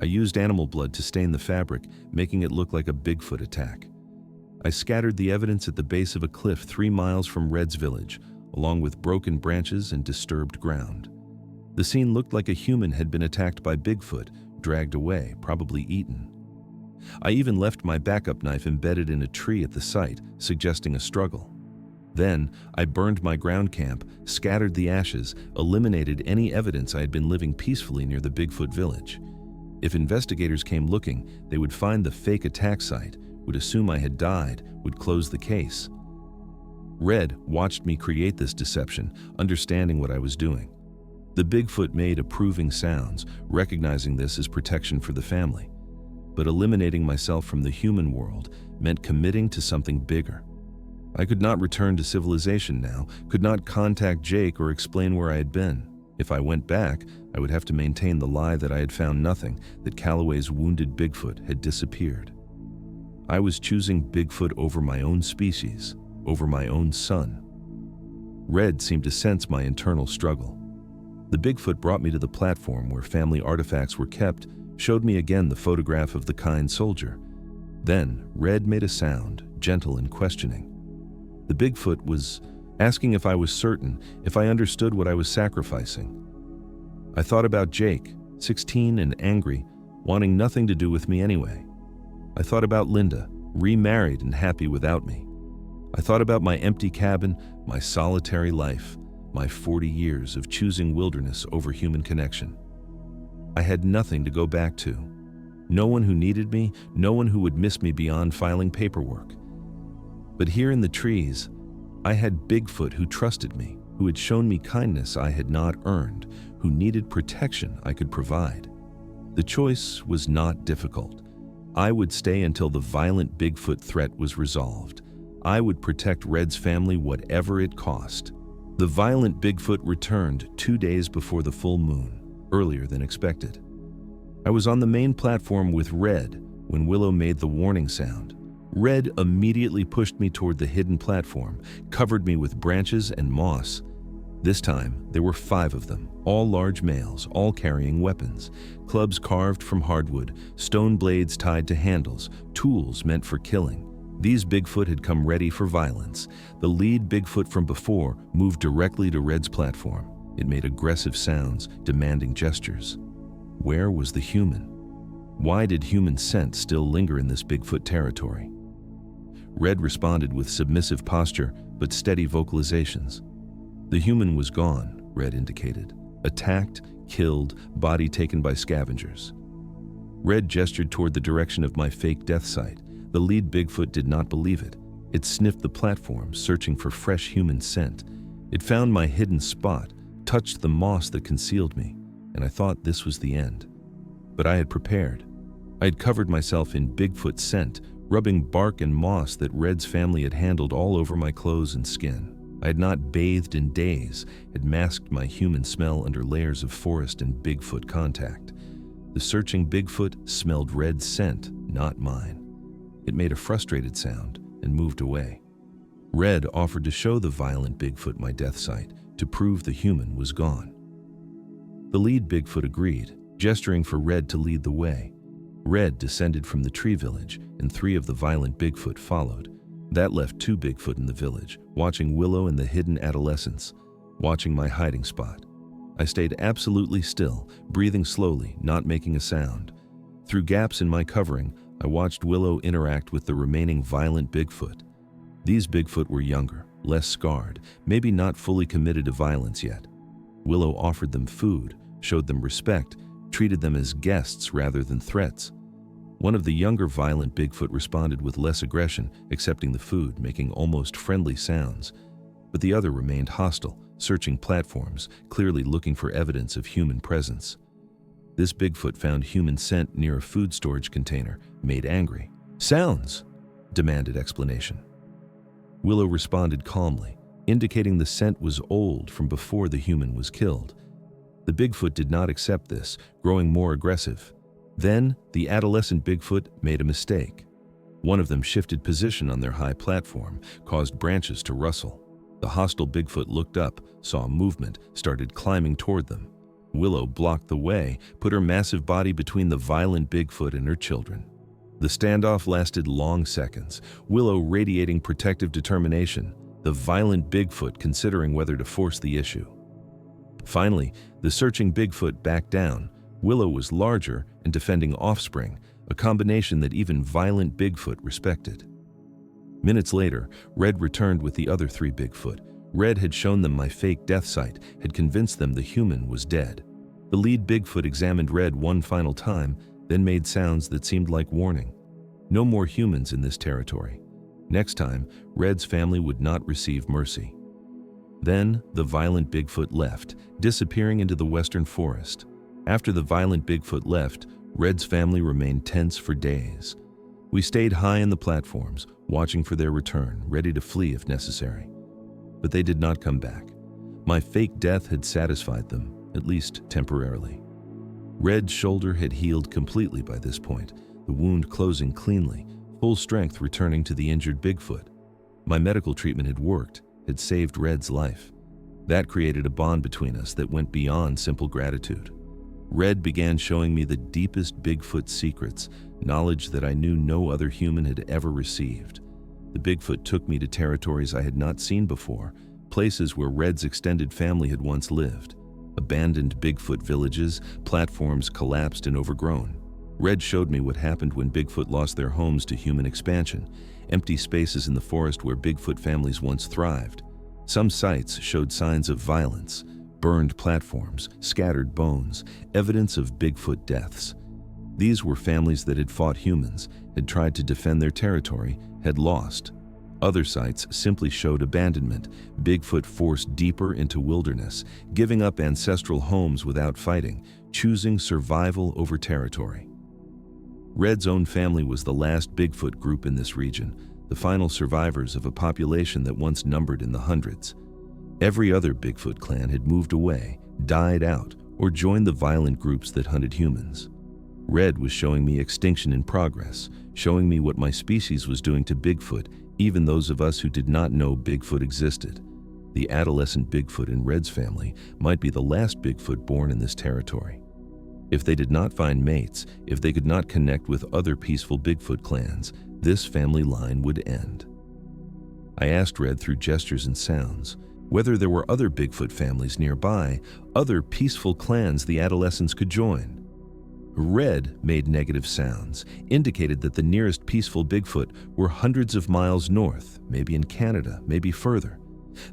I used animal blood to stain the fabric, making it look like a Bigfoot attack. I scattered the evidence at the base of a cliff 3 miles from Red's village, along with broken branches and disturbed ground. The scene looked like a human had been attacked by Bigfoot, dragged away, probably eaten. I even left my backup knife embedded in a tree at the site, suggesting a struggle. Then, I burned my ground camp, scattered the ashes, eliminated any evidence I had been living peacefully near the Bigfoot village. If investigators came looking, they would find the fake attack site, would assume I had died, would close the case. Red watched me create this deception, understanding what I was doing. The Bigfoot made approving sounds, recognizing this as protection for the family. but eliminating myself from the human world meant committing to something bigger. I could not return to civilization now, could not contact Jake or explain where I had been. If I went back, I would have to maintain the lie that I had found nothing, that Calloway's wounded Bigfoot had disappeared. I was choosing Bigfoot over my own species, over my own son. Red seemed to sense my internal struggle. The Bigfoot brought me to the platform where family artifacts were kept, showed me again the photograph of the kind soldier. Then, Red made a sound, gentle and questioning. The Bigfoot was asking if I was certain, if I understood what I was sacrificing. I thought about Jake, 16 and angry, wanting nothing to do with me anyway. I thought about Linda, remarried and happy without me. I thought about my empty cabin, my solitary life, my 40 years of choosing wilderness over human connection. I had nothing to go back to. No one who needed me, no one who would miss me beyond filing paperwork. But here in the trees, I had Bigfoot who trusted me, who had shown me kindness I had not earned, who needed protection I could provide. The choice was not difficult. I would stay until the violent Bigfoot threat was resolved. I would protect Red's family whatever it cost. The violent Bigfoot returned 2 days before the full moon, earlier than expected. I was on the main platform with Red when Willow made the warning sound. Red immediately pushed me toward the hidden platform, covered me with branches and moss. This time, there were 5 of them, all large males, all carrying weapons. Clubs carved from hardwood, stone blades tied to handles, tools meant for killing. These Bigfoot had come ready for violence. The lead Bigfoot from before moved directly to Red's platform. It made aggressive sounds, demanding gestures. Where was the human? Why did human scent still linger in this Bigfoot territory? Red responded with submissive posture, but steady vocalizations. The human was gone, Red indicated. Attacked, killed, body taken by scavengers. Red gestured toward the direction of my fake death site. The lead Bigfoot did not believe it. It sniffed the platform, searching for fresh human scent. It found my hidden spot, touched the moss that concealed me, and I thought this was the end. But I had prepared. I had covered myself in Bigfoot scent, rubbing bark and moss that Red's family had handled all over my clothes and skin. I had not bathed in days, had masked my human smell under layers of forest and Bigfoot contact. The searching Bigfoot smelled Red's scent, not mine. It made a frustrated sound and moved away. Red offered to show the violent Bigfoot my death site to prove the human was gone. The lead Bigfoot agreed, gesturing for Red to lead the way. Red descended from the tree village, and 3 of the violent Bigfoot followed. That left 2 Bigfoot in the village, watching Willow and the hidden adolescents, watching my hiding spot. I stayed absolutely still, breathing slowly, not making a sound. Through gaps in my covering, I watched Willow interact with the remaining violent Bigfoot. These Bigfoot were younger, less scarred, maybe not fully committed to violence yet. Willow offered them food, showed them respect, treated them as guests rather than threats. One of the younger violent Bigfoot responded with less aggression, accepting the food, making almost friendly sounds. But the other remained hostile, searching platforms, clearly looking for evidence of human presence. This Bigfoot found human scent near a food storage container, made angry. "Sounds!" demanded explanation. Willow responded calmly, indicating the scent was old from before the human was killed. The Bigfoot did not accept this, growing more aggressive. Then, the adolescent Bigfoot made a mistake. One of them shifted position on their high platform, caused branches to rustle. The hostile Bigfoot looked up, saw movement, started climbing toward them. Willow blocked the way, put her massive body between the violent Bigfoot and her children. The standoff lasted long seconds, Willow radiating protective determination, the violent Bigfoot considering whether to force the issue. Finally, the searching Bigfoot backed down. Willow was larger and defending offspring, a combination that even violent Bigfoot respected. Minutes later, Red returned with the other 3 Bigfoot. Red had shown them my fake death site, had convinced them the human was dead. The lead Bigfoot examined Red one final time, then made sounds that seemed like warning. No more humans in this territory. Next time, Red's family would not receive mercy. Then, the violent Bigfoot left, disappearing into the western forest. After the violent Bigfoot left, Red's family remained tense for days. We stayed high in the platforms, watching for their return, ready to flee if necessary. But they did not come back. My fake death had satisfied them, at least temporarily. Red's shoulder had healed completely by this point, the wound closing cleanly, full strength returning to the injured Bigfoot. My medical treatment had worked, had saved Red's life. That created a bond between us that went beyond simple gratitude. Red began showing me the deepest Bigfoot secrets, knowledge that I knew no other human had ever received. The Bigfoot took me to territories I had not seen before, places where Red's extended family had once lived. Abandoned Bigfoot villages, platforms collapsed and overgrown. Red showed me what happened when Bigfoot lost their homes to human expansion, empty spaces in the forest where Bigfoot families once thrived. Some sites showed signs of violence, burned platforms, scattered bones, evidence of Bigfoot deaths. These were families that had fought humans, had tried to defend their territory, had lost. Other sites simply showed abandonment, Bigfoot forced deeper into wilderness, giving up ancestral homes without fighting, choosing survival over territory. Red's own family was the last Bigfoot group in this region, the final survivors of a population that once numbered in the hundreds. Every other Bigfoot clan had moved away, died out, or joined the violent groups that hunted humans. Red was showing me extinction in progress, showing me what my species was doing to Bigfoot, even those of us who did not know Bigfoot existed. The adolescent Bigfoot in Red's family might be the last Bigfoot born in this territory. If they did not find mates, if they could not connect with other peaceful Bigfoot clans, this family line would end. I asked Red through gestures and sounds whether there were other Bigfoot families nearby, other peaceful clans the adolescents could join. Red made negative sounds, indicated that the nearest peaceful Bigfoot were hundreds of miles north, maybe in Canada, maybe further.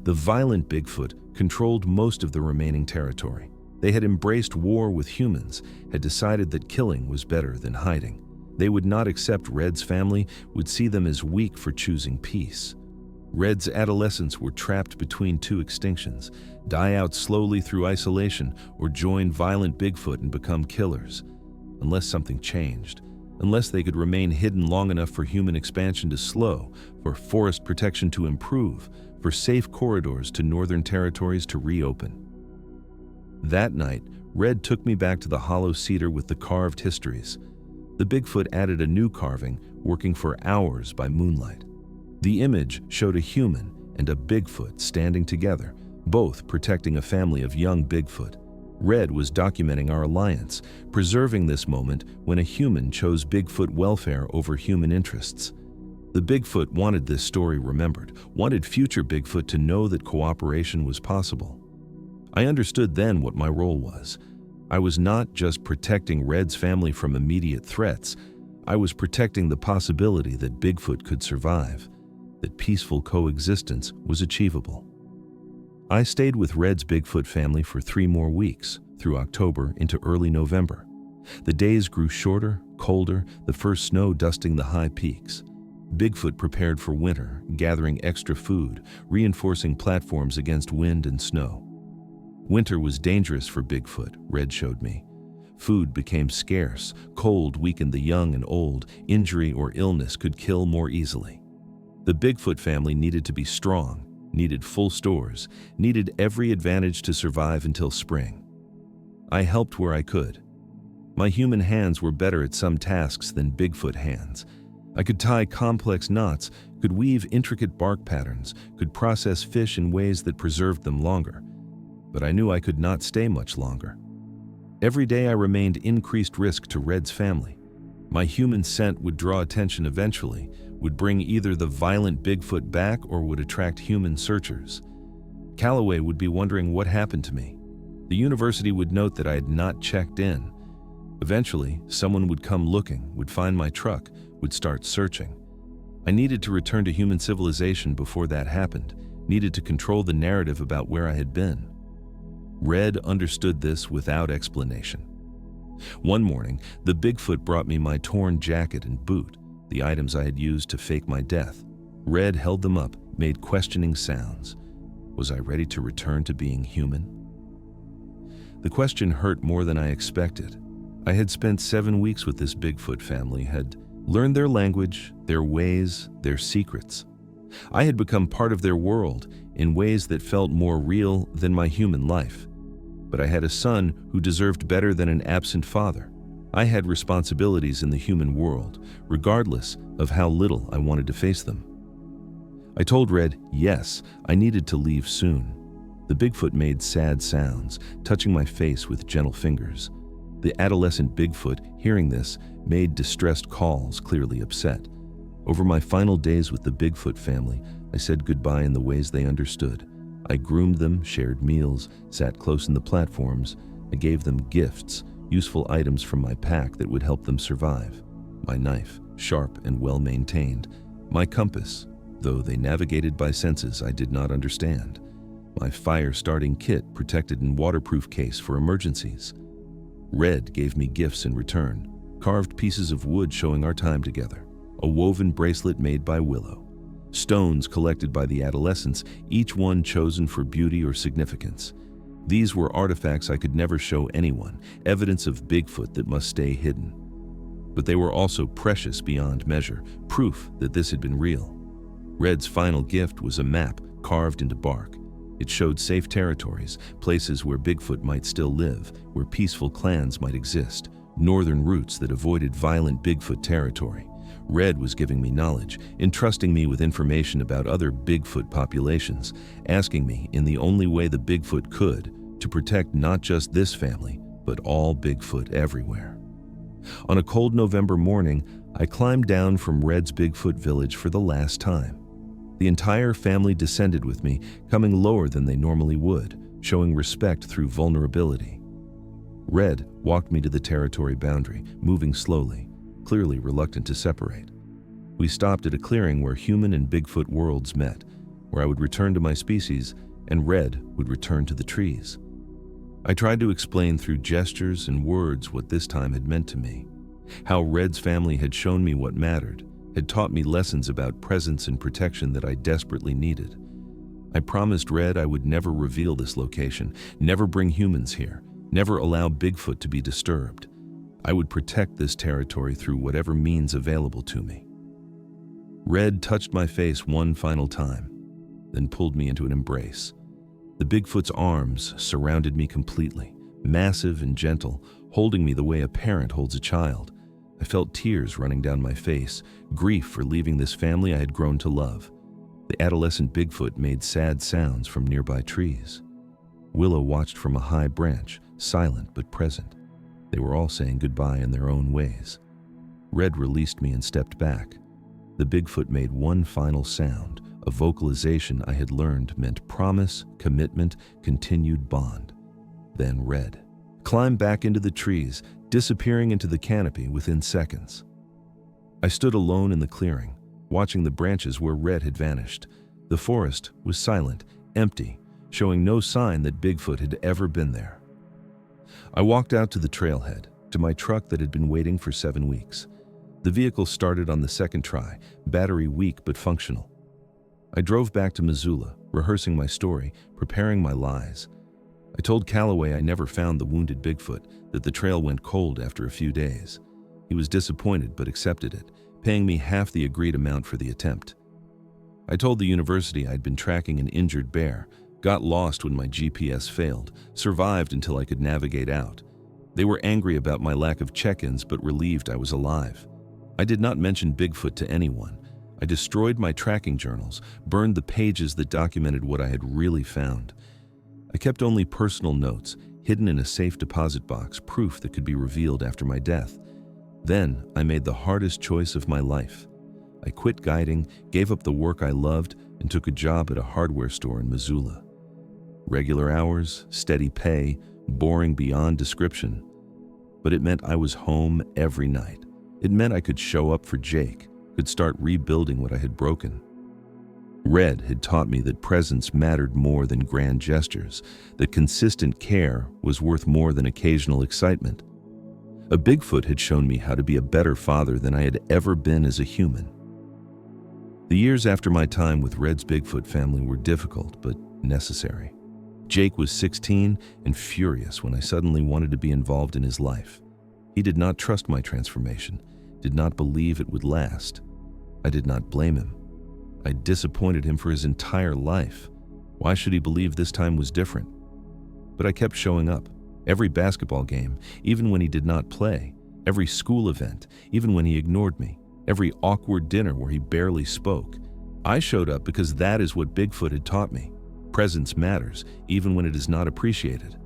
The violent Bigfoot controlled most of the remaining territory. They had embraced war with humans, had decided that killing was better than hiding. They would not accept Red's family, would see them as weak for choosing peace. Red's adolescents were trapped between two extinctions, die out slowly through isolation or join violent Bigfoot and become killers. Unless something changed, unless they could remain hidden long enough for human expansion to slow, for forest protection to improve, for safe corridors to northern territories to reopen. That night, Red took me back to the hollow cedar with the carved histories. The Bigfoot added a new carving, working for hours by moonlight. The image showed a human and a Bigfoot standing together, both protecting a family of young Bigfoot. Red was documenting our alliance, preserving this moment when a human chose Bigfoot welfare over human interests. The Bigfoot wanted this story remembered, wanted future Bigfoot to know that cooperation was possible. I understood then what my role was. I was not just protecting Red's family from immediate threats. I was protecting the possibility that Bigfoot could survive, that peaceful coexistence was achievable. I stayed with Red's Bigfoot family for 3 more weeks, through October into early November. The days grew shorter, colder, the first snow dusting the high peaks. Bigfoot prepared for winter, gathering extra food, reinforcing platforms against wind and snow. Winter was dangerous for Bigfoot, Red showed me. Food became scarce, cold weakened the young and old, injury or illness could kill more easily. The Bigfoot family needed to be strong, needed full stores, needed every advantage to survive until spring. I helped where I could. My human hands were better at some tasks than Bigfoot hands. I could tie complex knots, could weave intricate bark patterns, could process fish in ways that preserved them longer. But I knew I could not stay much longer. Every day I remained increased risk to Red's family. My human scent would draw attention eventually, would bring either the violent Bigfoot back or would attract human searchers. Callaway would be wondering what happened to me. The university would note that I had not checked in. Eventually, someone would come looking, would find my truck, would start searching. I needed to return to human civilization before that happened, needed to control the narrative about where I had been. Red understood this without explanation. One morning, the Bigfoot brought me my torn jacket and boot, the items I had used to fake my death. Red held them up, made questioning sounds. Was I ready to return to being human? The question hurt more than I expected. I had spent 7 weeks with this Bigfoot family, had learned their language, their ways, their secrets. I had become part of their world in ways that felt more real than my human life. But I had a son who deserved better than an absent father. I had responsibilities in the human world, regardless of how little I wanted to face them. I told Red, yes, I needed to leave soon. The Bigfoot made sad sounds, touching my face with gentle fingers. The adolescent Bigfoot, hearing this, made distressed calls, clearly upset. Over my final days with the Bigfoot family, I said goodbye in the ways they understood. I groomed them, shared meals, sat close in the platforms. I gave them gifts, useful items from my pack that would help them survive. My knife, sharp and well-maintained. My compass, though they navigated by senses I did not understand. My fire-starting kit protected in waterproof case for emergencies. Red gave me gifts in return, carved pieces of wood showing our time together, a woven bracelet made by Willow, stones collected by the adolescents, each one chosen for beauty or significance. These were artifacts I could never show anyone, evidence of Bigfoot that must stay hidden. But they were also precious beyond measure, proof that this had been real. Red's final gift was a map carved into bark. It showed safe territories, places where Bigfoot might still live, where peaceful clans might exist, northern routes that avoided violent Bigfoot territory. Red was giving me knowledge, entrusting me with information about other Bigfoot populations, asking me, in the only way the Bigfoot could, to protect not just this family, but all Bigfoot everywhere. On a cold November morning, I climbed down from Red's Bigfoot village for the last time. The entire family descended with me, coming lower than they normally would, showing respect through vulnerability. Red walked me to the territory boundary, moving slowly, clearly reluctant to separate. We stopped at a clearing where human and Bigfoot worlds met, where I would return to my species and Red would return to the trees. I tried to explain through gestures and words what this time had meant to me, how Red's family had shown me what mattered, had taught me lessons about presence and protection that I desperately needed. I promised Red I would never reveal this location, never bring humans here, never allow Bigfoot to be disturbed. I would protect this territory through whatever means available to me. Red touched my face one final time, then pulled me into an embrace. The Bigfoot's arms surrounded me completely, massive and gentle, holding me the way a parent holds a child. I felt tears running down my face, grief for leaving this family I had grown to love. The adolescent Bigfoot made sad sounds from nearby trees. Willow watched from a high branch, silent but present. They were all saying goodbye in their own ways. Red released me and stepped back. The Bigfoot made one final sound, a vocalization I had learned meant promise, commitment, continued bond. Then Red climbed back into the trees, disappearing into the canopy within seconds. I stood alone in the clearing, watching the branches where Red had vanished. The forest was silent, empty, showing no sign that Bigfoot had ever been there. I walked out to the trailhead, to my truck that had been waiting for 7 weeks. The vehicle started on the second try, battery weak but functional. I drove back to Missoula, rehearsing my story, preparing my lies. I told Calloway I never found the wounded Bigfoot, that the trail went cold after a few days. He was disappointed but accepted it, paying me half the agreed amount for the attempt. I told the university I'd been tracking an injured bear, got lost when my GPS failed, survived until I could navigate out. They were angry about my lack of check-ins but relieved I was alive. I did not mention Bigfoot to anyone. I destroyed my tracking journals, burned the pages that documented what I had really found. I kept only personal notes, hidden in a safe deposit box, proof that could be revealed after my death. Then I made the hardest choice of my life. I quit guiding, gave up the work I loved, and took a job at a hardware store in Missoula. Regular hours, steady pay, boring beyond description. But it meant I was home every night. It meant I could show up for Jake, could start rebuilding what I had broken. Red had taught me that presence mattered more than grand gestures, that consistent care was worth more than occasional excitement. A Bigfoot had shown me how to be a better father than I had ever been as a human. The years after my time with Red's Bigfoot family were difficult but necessary. Jake was 16 and furious when I suddenly wanted to be involved in his life. He did not trust my transformation, did not believe it would last. I did not blame him. I disappointed him for his entire life. Why should he believe this time was different? But I kept showing up. Every basketball game, even when he did not play. Every school event, even when he ignored me. Every awkward dinner where he barely spoke. I showed up because that is what Bigfoot had taught me. Presence matters, even when it is not appreciated.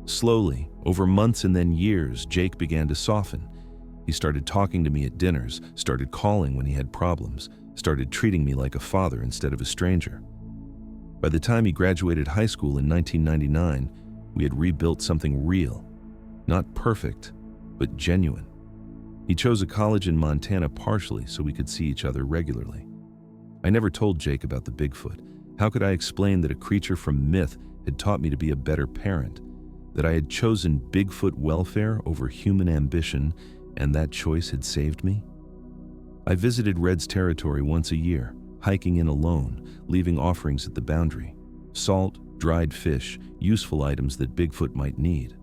Slowly, over months and then years, Jake began to soften. He started talking to me at dinners, started calling when he had problems, started treating me like a father instead of a stranger. By the time he graduated high school in 1999, we had rebuilt something real. Not perfect, but genuine. He chose a college in Montana partially so we could see each other regularly. I never told Jake about the Bigfoot. How could I explain that a creature from myth had taught me to be a better parent? That I had chosen Bigfoot welfare over human ambition, and that choice had saved me? I visited Red's territory once a year, hiking in alone, leaving offerings at the boundary. Salt, dried fish, useful items that Bigfoot might need.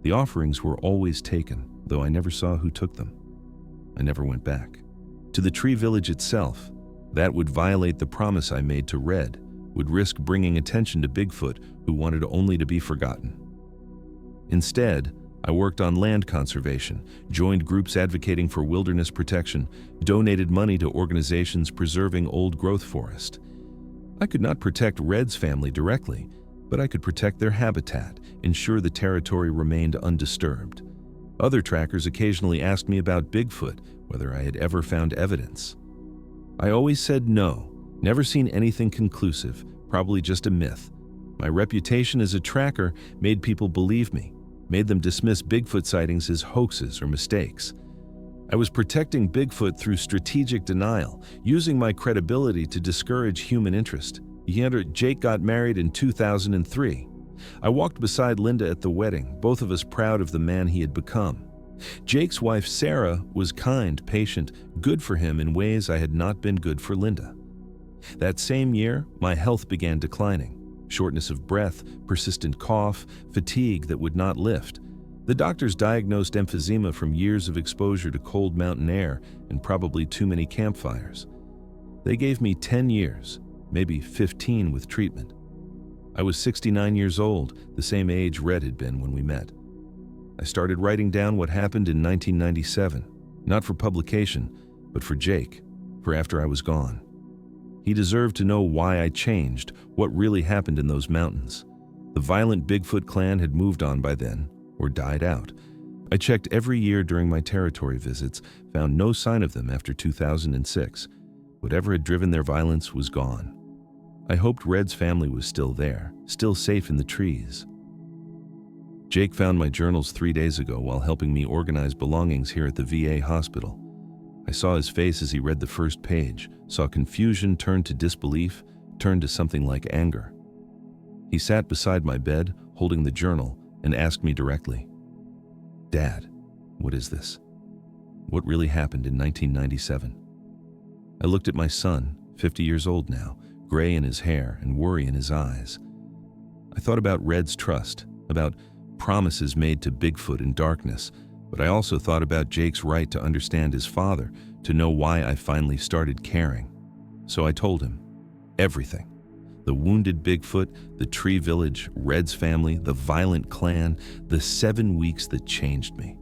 The offerings were always taken, though I never saw who took them. I never went back. To the tree village itself, that would violate the promise I made to Red, would risk bringing attention to Bigfoot, who wanted only to be forgotten. Instead, I worked on land conservation, joined groups advocating for wilderness protection, donated money to organizations preserving old-growth forest. I could not protect Red's family directly, but I could protect their habitat, ensure the territory remained undisturbed. Other trackers occasionally asked me about Bigfoot, whether I had ever found evidence. I always said no, never seen anything conclusive, probably just a myth. My reputation as a tracker made people believe me, made them dismiss Bigfoot sightings as hoaxes or mistakes. I was protecting Bigfoot through strategic denial, using my credibility to discourage human interest. Yet Jake got married in 2003. I walked beside Linda at the wedding, both of us proud of the man he had become. Jake's wife, Sarah, was kind, patient, good for him in ways I had not been good for Linda. That same year, my health began declining. Shortness of breath, persistent cough, fatigue that would not lift. The doctors diagnosed emphysema from years of exposure to cold mountain air and probably too many campfires. They gave me 10 years, maybe 15 with treatment. I was 69 years old, the same age Red had been when we met. I started writing down what happened in 1997, not for publication, but for Jake, for after I was gone. He deserved to know why I changed, what really happened in those mountains. The violent Bigfoot clan had moved on by then, or died out. I checked every year during my territory visits, found no sign of them after 2006. Whatever had driven their violence was gone. I hoped Red's family was still there, still safe in the trees. Jake found my journals 3 days ago while helping me organize belongings here at the VA hospital. I saw his face as he read the first page, saw confusion turn to disbelief, turned to something like anger. He sat beside my bed, holding the journal, and asked me directly, "Dad, what is this? What really happened in 1997? I looked at my son, 50 years old now, gray in his hair and worry in his eyes. I thought about Red's trust, about promises made to Bigfoot in darkness, but I also thought about Jake's right to understand his father, to know why I finally started caring. So I told him everything. The wounded Bigfoot, the tree village, Red's family, the violent clan, the 7 weeks that changed me.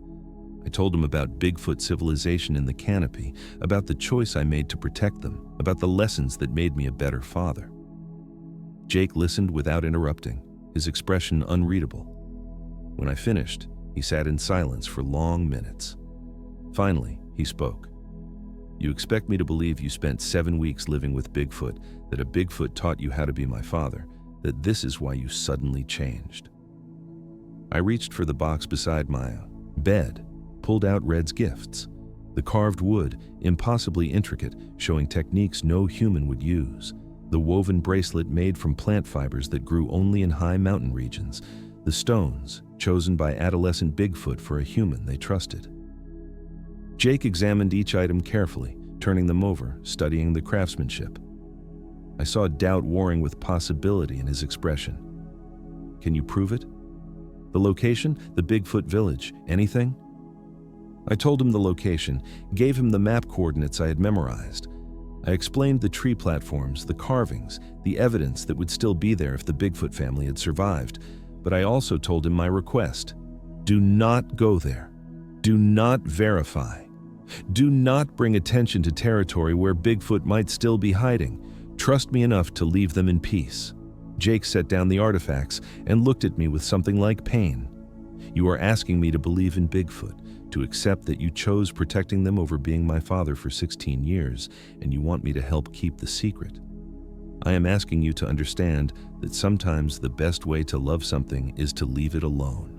I told him about Bigfoot civilization in the canopy, about the choice I made to protect them, about the lessons that made me a better father. Jake listened without interrupting, his expression unreadable. When I finished, he sat in silence for long minutes. Finally, he spoke. "You expect me to believe you spent 7 weeks living with Bigfoot, that a Bigfoot taught you how to be my father, that this is why you suddenly changed." I reached for the box beside my bed, pulled out Red's gifts. The carved wood, impossibly intricate, showing techniques no human would use. The woven bracelet made from plant fibers that grew only in high mountain regions. The stones, chosen by adolescent Bigfoot for a human they trusted. Jake examined each item carefully, turning them over, studying the craftsmanship. I saw doubt warring with possibility in his expression. "Can you prove it? The location? The Bigfoot village? Anything?" I told him the location, gave him the map coordinates I had memorized. I explained the tree platforms, the carvings, the evidence that would still be there if the Bigfoot family had survived. But I also told him my request. Do not go there. Do not verify. Do not bring attention to territory where Bigfoot might still be hiding. Trust me enough to leave them in peace. Jake set down the artifacts and looked at me with something like pain. You are asking me to believe in Bigfoot, to accept that you chose protecting them over being my father for 16 years, and you want me to help keep the secret. I am asking you to understand that sometimes the best way to love something is to leave it alone.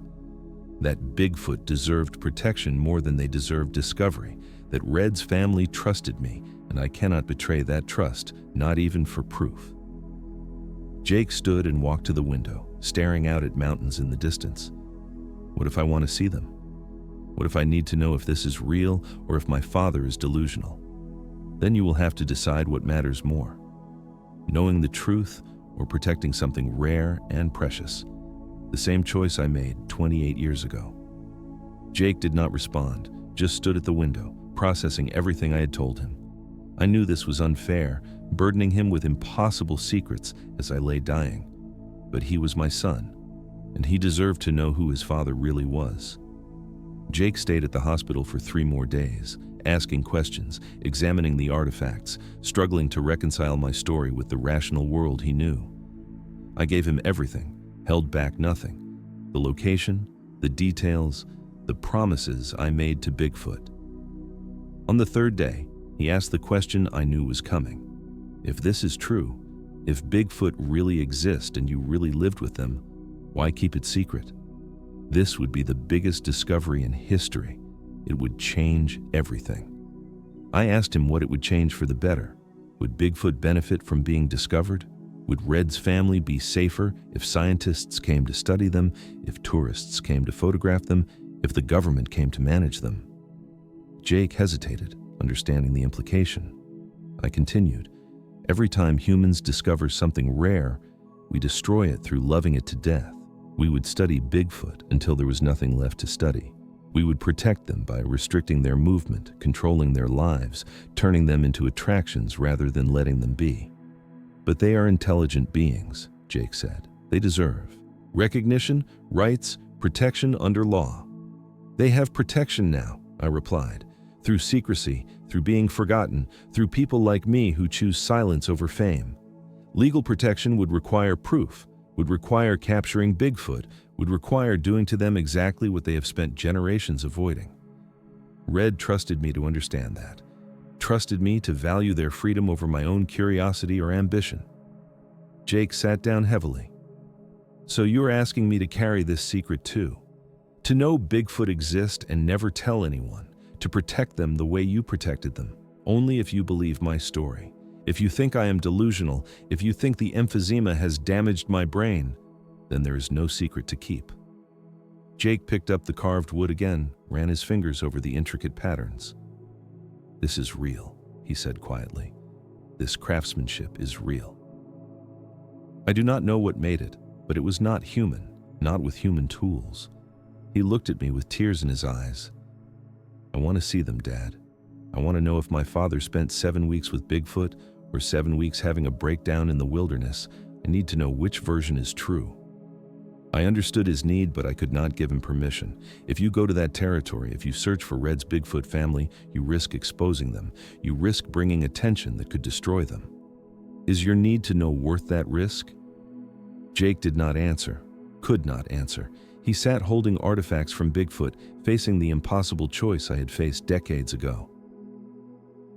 That Bigfoot deserved protection more than they deserved discovery, that Red's family trusted me, and I cannot betray that trust, not even for proof. Jake stood and walked to the window, staring out at mountains in the distance. What if I want to see them? What if I need to know if this is real or if my father is delusional? Then you will have to decide what matters more, knowing the truth or protecting something rare and precious. The same choice I made 28 years ago. Jake did not respond, just stood at the window, processing everything I had told him. I knew this was unfair, burdening him with impossible secrets as I lay dying. But he was my son, and he deserved to know who his father really was. Jake stayed at the hospital for 3 more days, asking questions, examining the artifacts, struggling to reconcile my story with the rational world he knew. I gave him everything, held back nothing. The location, the details, the promises I made to Bigfoot. On the 3rd day, he asked the question I knew was coming. If this is true, if Bigfoot really exists and you really lived with them, why keep it secret? This would be the biggest discovery in history. It would change everything. I asked him what it would change for the better. Would Bigfoot benefit from being discovered? Would Red's family be safer if scientists came to study them, if tourists came to photograph them, if the government came to manage them? Jake hesitated, understanding the implication. I continued. Every time humans discover something rare, we destroy it through loving it to death. We would study Bigfoot until there was nothing left to study. We would protect them by restricting their movement, controlling their lives, turning them into attractions rather than letting them be. But they are intelligent beings, Jake said. They deserve recognition, rights, protection under law. They have protection now, I replied, through secrecy, through being forgotten, through people like me who choose silence over fame. Legal protection would require proof, would require capturing Bigfoot, would require doing to them exactly what they have spent generations avoiding. Red trusted me to understand that, trusted me to value their freedom over my own curiosity or ambition. Jake sat down heavily. So you're asking me to carry this secret too? To know Bigfoot exists and never tell anyone, to protect them the way you protected them, only if you believe my story. If you think I am delusional, if you think the emphysema has damaged my brain, then there is no secret to keep. Jake picked up the carved wood again, ran his fingers over the intricate patterns. This is real, he said quietly. This craftsmanship is real. I do not know what made it, but it was not human, not with human tools. He looked at me with tears in his eyes. I want to see them, Dad. I want to know if my father spent 7 weeks with Bigfoot or 7 weeks having a breakdown in the wilderness. I need to know which version is true. I understood his need, but I could not give him permission. If you go to that territory, if you search for Red's Bigfoot family, you risk exposing them. You risk bringing attention that could destroy them. Is your need to know worth that risk? Jake did not answer, could not answer. He sat holding artifacts from Bigfoot, facing the impossible choice I had faced decades ago.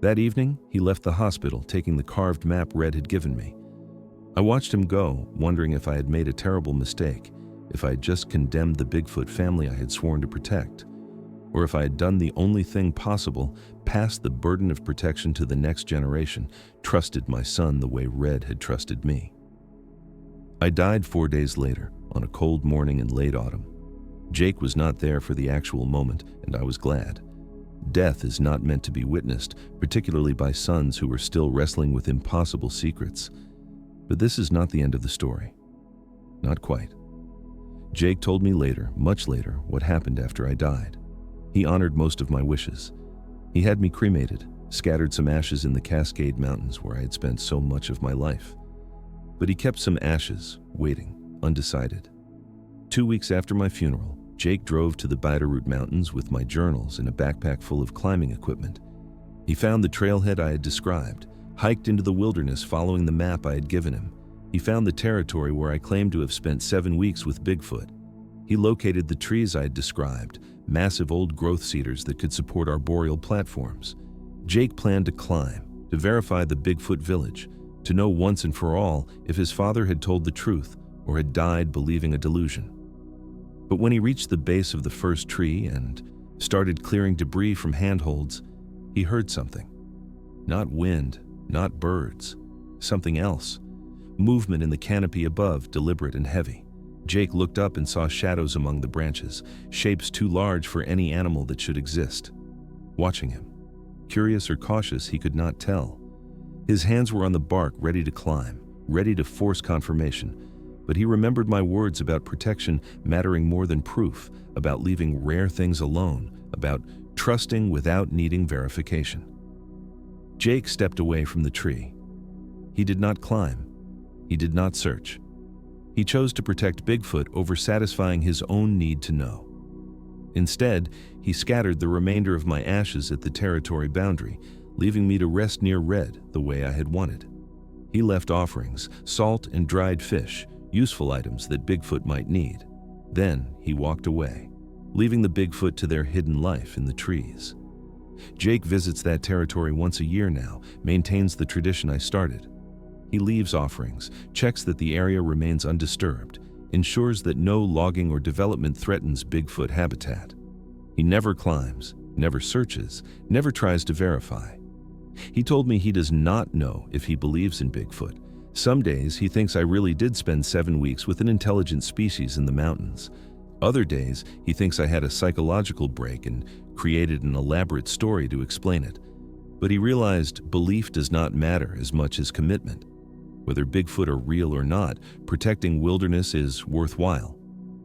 That evening, he left the hospital, taking the carved map Red had given me. I watched him go, wondering if I had made a terrible mistake, if I had just condemned the Bigfoot family I had sworn to protect, or if I had done the only thing possible, passed the burden of protection to the next generation, trusted my son the way Red had trusted me. I died 4 days later, on a cold morning in late autumn. Jake was not there for the actual moment, and I was glad. Death is not meant to be witnessed, particularly by sons who are still wrestling with impossible secrets. But this is not the end of the story. Not quite. Jake told me later, much later, what happened after I died. He honored most of my wishes. He had me cremated, scattered some ashes in the Cascade Mountains where I had spent so much of my life. But he kept some ashes, waiting, undecided. 2 weeks after my funeral, Jake drove to the Bitterroot Mountains with my journals and a backpack full of climbing equipment. He found the trailhead I had described, hiked into the wilderness following the map I had given him. He found the territory where I claimed to have spent 7 weeks with Bigfoot. He located the trees I had described, massive old growth cedars that could support arboreal platforms. Jake planned to climb, to verify the Bigfoot village, to know once and for all if his father had told the truth or had died believing a delusion. But when he reached the base of the first tree and started clearing debris from handholds, he heard something. Not wind, not birds, something else. Movement in the canopy above, deliberate and heavy. Jake looked up and saw shadows among the branches, shapes too large for any animal that should exist. Watching him, curious or cautious, he could not tell. His hands were on the bark, ready to climb, ready to force confirmation. But he remembered my words about protection mattering more than proof, about leaving rare things alone, about trusting without needing verification. Jake stepped away from the tree. He did not climb. He did not search. He chose to protect Bigfoot over satisfying his own need to know. Instead, he scattered the remainder of my ashes at the territory boundary, leaving me to rest near Red the way I had wanted. He left offerings, salt and dried fish, useful items that Bigfoot might need. Then he walked away, leaving the Bigfoot to their hidden life in the trees. Jake visits that territory once a year now, maintains the tradition I started. He leaves offerings, checks that the area remains undisturbed, ensures that no logging or development threatens Bigfoot habitat. He never climbs, never searches, never tries to verify. He told me he does not know if he believes in Bigfoot. Some days he thinks I really did spend 7 weeks with an intelligent species in the mountains. Other days he thinks I had a psychological break and created an elaborate story to explain it. But he realized belief does not matter as much as commitment. Whether Bigfoot are real or not, protecting wilderness is worthwhile.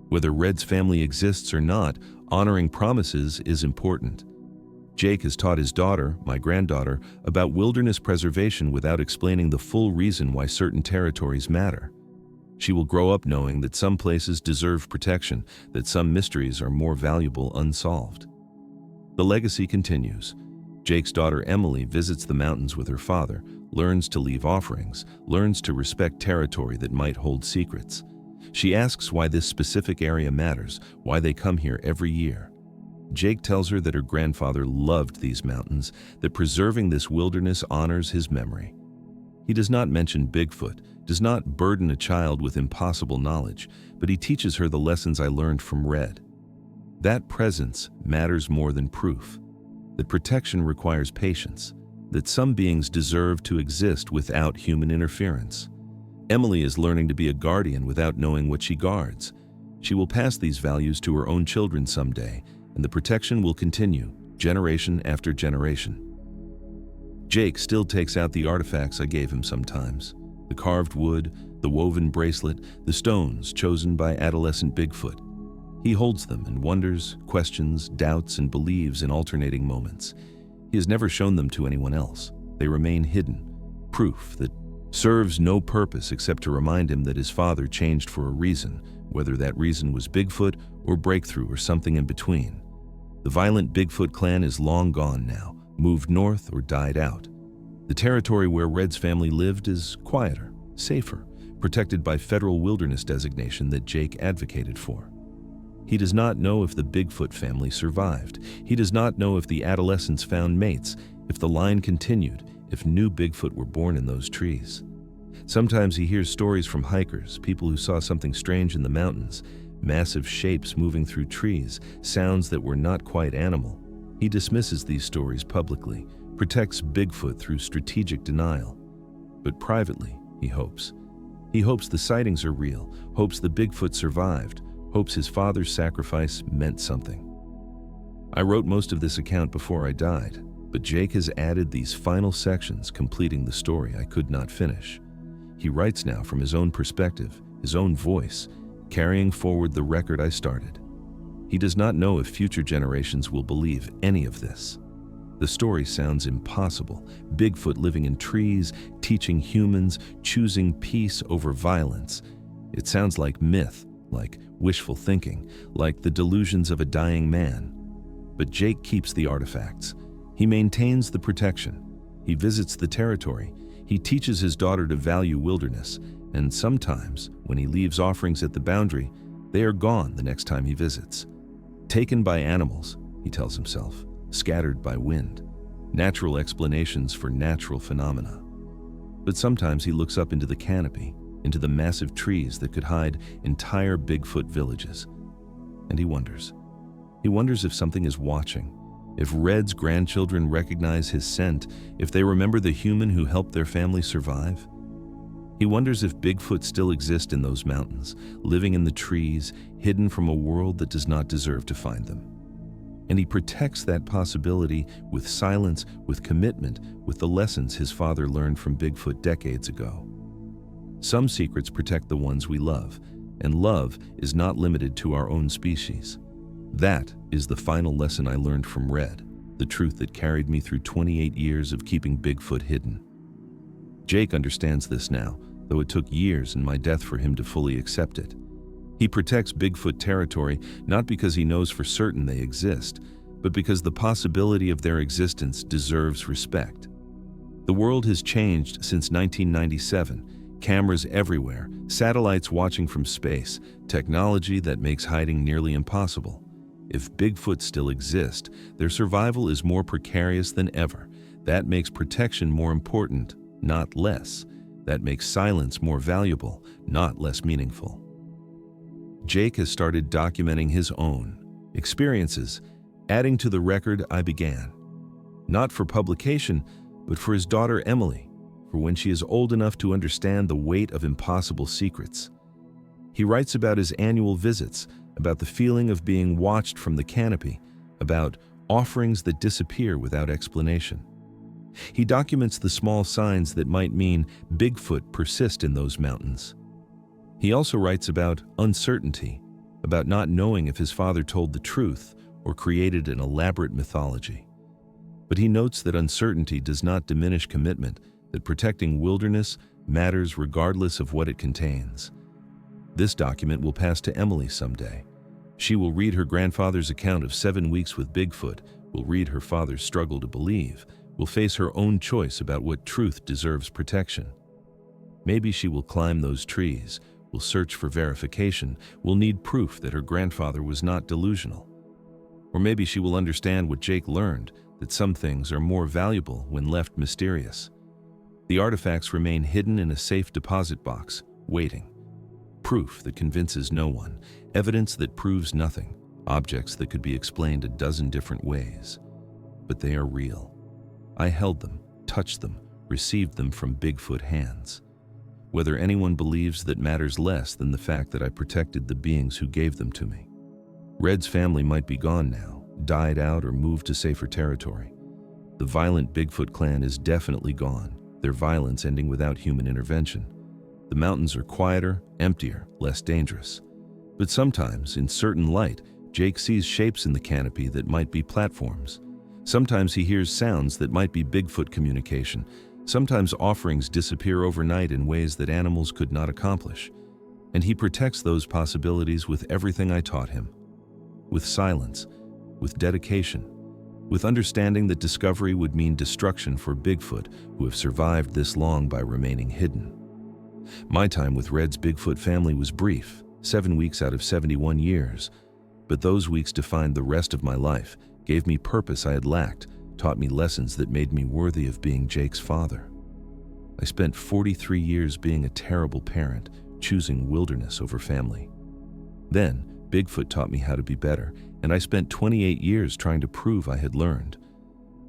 Whether Red's family exists or not, honoring promises is important. Jake has taught his daughter, my granddaughter, about wilderness preservation without explaining the full reason why certain territories matter. She will grow up knowing that some places deserve protection, that some mysteries are more valuable unsolved. The legacy continues. Jake's daughter Emily visits the mountains with her father, learns to leave offerings, learns to respect territory that might hold secrets. She asks why this specific area matters, why they come here every year. Jake tells her that her grandfather loved these mountains, that preserving this wilderness honors his memory. He does not mention Bigfoot, does not burden a child with impossible knowledge, but he teaches her the lessons I learned from Red. That presence matters more than proof, that protection requires patience, that some beings deserve to exist without human interference. Emily is learning to be a guardian without knowing what she guards. She will pass these values to her own children someday, and the protection will continue, generation after generation. Jake still takes out the artifacts I gave him sometimes. The carved wood, the woven bracelet, the stones chosen by adolescent Bigfoot. He holds them and wonders, questions, doubts, and believes in alternating moments. He has never shown them to anyone else. They remain hidden, proof that serves no purpose except to remind him that his father changed for a reason, whether that reason was Bigfoot or breakthrough or something in between. The violent Bigfoot clan is long gone now, moved north or died out. The territory where Red's family lived is quieter, safer, protected by federal wilderness designation that Jake advocated for. He does not know if the Bigfoot family survived. He does not know if the adolescents found mates, if the line continued, if new Bigfoot were born in those trees. Sometimes he hears stories from hikers, people who saw something strange in the mountains, massive shapes moving through trees, sounds that were not quite animal. He dismisses these stories publicly, protects Bigfoot through strategic denial. But privately, he hopes. He hopes the sightings are real, hopes the Bigfoot survived, hopes his father's sacrifice meant something. I wrote most of this account before I died, but Jake has added these final sections completing the story I could not finish. He writes now from his own perspective, his own voice, carrying forward the record I started. He does not know if future generations will believe any of this. The story sounds impossible. Bigfoot living in trees, teaching humans, choosing peace over violence. It sounds like myth, like wishful thinking, like the delusions of a dying man. But Jake keeps the artifacts. He maintains the protection. He visits the territory. He teaches his daughter to value wilderness. And sometimes, when he leaves offerings at the boundary, they are gone the next time he visits. Taken by animals, he tells himself, scattered by wind. Natural explanations for natural phenomena. But sometimes he looks up into the canopy, into the massive trees that could hide entire Bigfoot villages. And he wonders. He wonders if something is watching, if Red's grandchildren recognize his scent, if they remember the human who helped their family survive. He wonders if Bigfoot still exist in those mountains, living in the trees, hidden from a world that does not deserve to find them. And he protects that possibility with silence, with commitment, with the lessons his father learned from Bigfoot decades ago. Some secrets protect the ones we love, and love is not limited to our own species. That is the final lesson I learned from Red, the truth that carried me through 28 years of keeping Bigfoot hidden. Jake understands this now, though it took years and my death for him to fully accept it. He protects Bigfoot territory not because he knows for certain they exist, but because the possibility of their existence deserves respect. The world has changed since 1997. Cameras everywhere, satellites watching from space, technology that makes hiding nearly impossible. If Bigfoot still exist, their survival is more precarious than ever. That makes protection more important, not less. That makes silence more valuable, not less meaningful. Jake has started documenting his own experiences, adding to the record I began. Not for publication, but for his daughter Emily, for when she is old enough to understand the weight of impossible secrets. He writes about his annual visits, about the feeling of being watched from the canopy, about offerings that disappear without explanation. He documents the small signs that might mean Bigfoot persist in those mountains. He also writes about uncertainty, about not knowing if his father told the truth or created an elaborate mythology. But he notes that uncertainty does not diminish commitment, that protecting wilderness matters regardless of what it contains. This document will pass to Emily someday. She will read her grandfather's account of 7 weeks with Bigfoot, will read her father's struggle to believe, will face her own choice about what truth deserves protection. Maybe she will climb those trees, will search for verification, will need proof that her grandfather was not delusional. Or maybe she will understand what Jake learned, that some things are more valuable when left mysterious. The artifacts remain hidden in a safe deposit box, waiting. Proof that convinces no one, evidence that proves nothing, objects that could be explained a dozen different ways. But they are real. I held them, touched them, received them from Bigfoot hands. Whether anyone believes that matters less than the fact that I protected the beings who gave them to me. Red's family might be gone now, died out or moved to safer territory. The violent Bigfoot clan is definitely gone, their violence ending without human intervention. The mountains are quieter, emptier, less dangerous. But sometimes, in certain light, Jake sees shapes in the canopy that might be platforms. Sometimes he hears sounds that might be Bigfoot communication. Sometimes offerings disappear overnight in ways that animals could not accomplish. And he protects those possibilities with everything I taught him. With silence, with dedication, with understanding that discovery would mean destruction for Bigfoot who have survived this long by remaining hidden. My time with Red's Bigfoot family was brief, 7 weeks out of 71 years. But those weeks defined the rest of my life, gave me purpose I had lacked, taught me lessons that made me worthy of being Jake's father. I spent 43 years being a terrible parent, choosing wilderness over family. Then, Bigfoot taught me how to be better, and I spent 28 years trying to prove I had learned.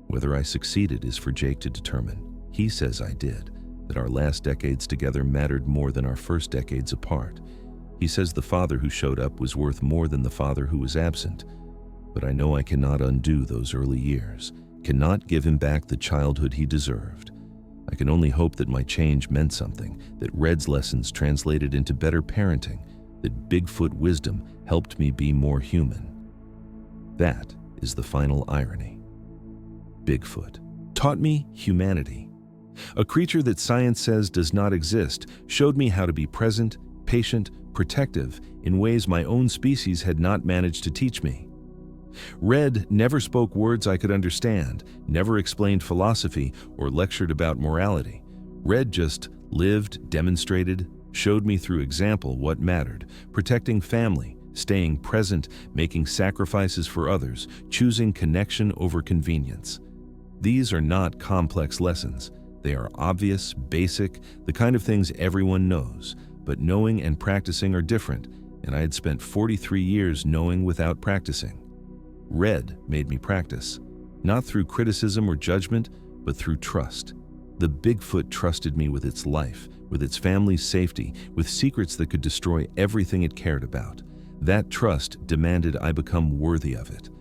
Whether I succeeded is for Jake to determine. He says I did, that our last decades together mattered more than our first decades apart. He says the father who showed up was worth more than the father who was absent. But I know I cannot undo those early years, cannot give him back the childhood he deserved. I can only hope that my change meant something, that Red's lessons translated into better parenting, that Bigfoot wisdom helped me be more human. That is the final irony. Bigfoot taught me humanity. A creature that science says does not exist showed me how to be present, patient, protective in ways my own species had not managed to teach me. Red never spoke words I could understand, never explained philosophy or lectured about morality. Red just lived, demonstrated, showed me through example what mattered: protecting family, staying present, making sacrifices for others, choosing connection over convenience. These are not complex lessons. They are obvious, basic, the kind of things everyone knows, but knowing and practicing are different, and I had spent 43 years knowing without practicing. Red made me practice, not through criticism or judgment, but through trust. The Bigfoot trusted me with its life, with its family's safety, with secrets that could destroy everything it cared about. That trust demanded I become worthy of it.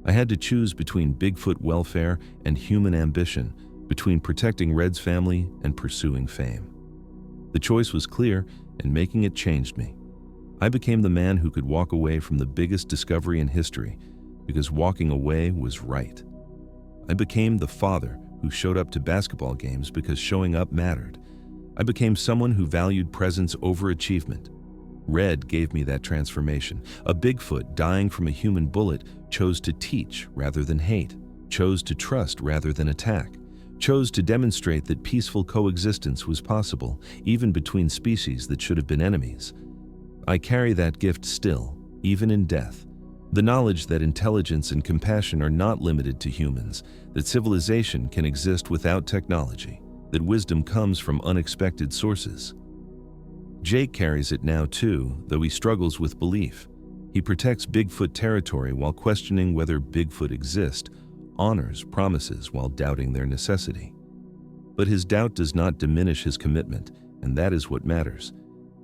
I had to choose between Bigfoot welfare and human ambition, between protecting Red's family and pursuing fame. The choice was clear, and making it changed me. I became the man who could walk away from the biggest discovery in history, because walking away was right. I became the father who showed up to basketball games because showing up mattered. I became someone who valued presence over achievement. Red gave me that transformation. A Bigfoot dying from a human bullet chose to teach rather than hate, chose to trust rather than attack, chose to demonstrate that peaceful coexistence was possible, even between species that should have been enemies. I carry that gift still, even in death. The knowledge that intelligence and compassion are not limited to humans, that civilization can exist without technology, that wisdom comes from unexpected sources. Jake carries it now too, though he struggles with belief. He protects Bigfoot territory while questioning whether Bigfoot exist, honors promises while doubting their necessity. But his doubt does not diminish his commitment, and that is what matters.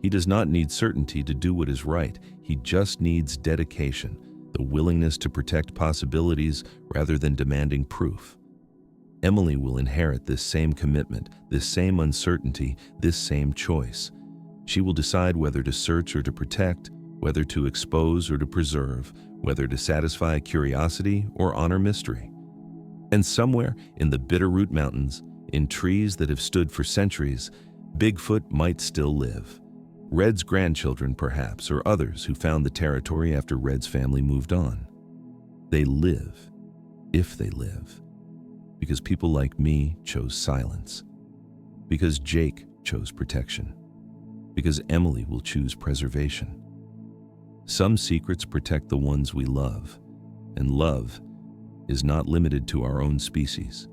He does not need certainty to do what is right. He just needs dedication, the willingness to protect possibilities rather than demanding proof. Emily will inherit this same commitment, this same uncertainty, this same choice. She will decide whether to search or to protect, whether to expose or to preserve, whether to satisfy curiosity or honor mystery. And somewhere in the Bitterroot Mountains, in trees that have stood for centuries, Bigfoot might still live. Red's grandchildren, perhaps, or others who found the territory after Red's family moved on. They live, if they live, because people like me chose silence, because Jake chose protection, because Emily will choose preservation. Some secrets protect the ones we love, and love is not limited to our own species.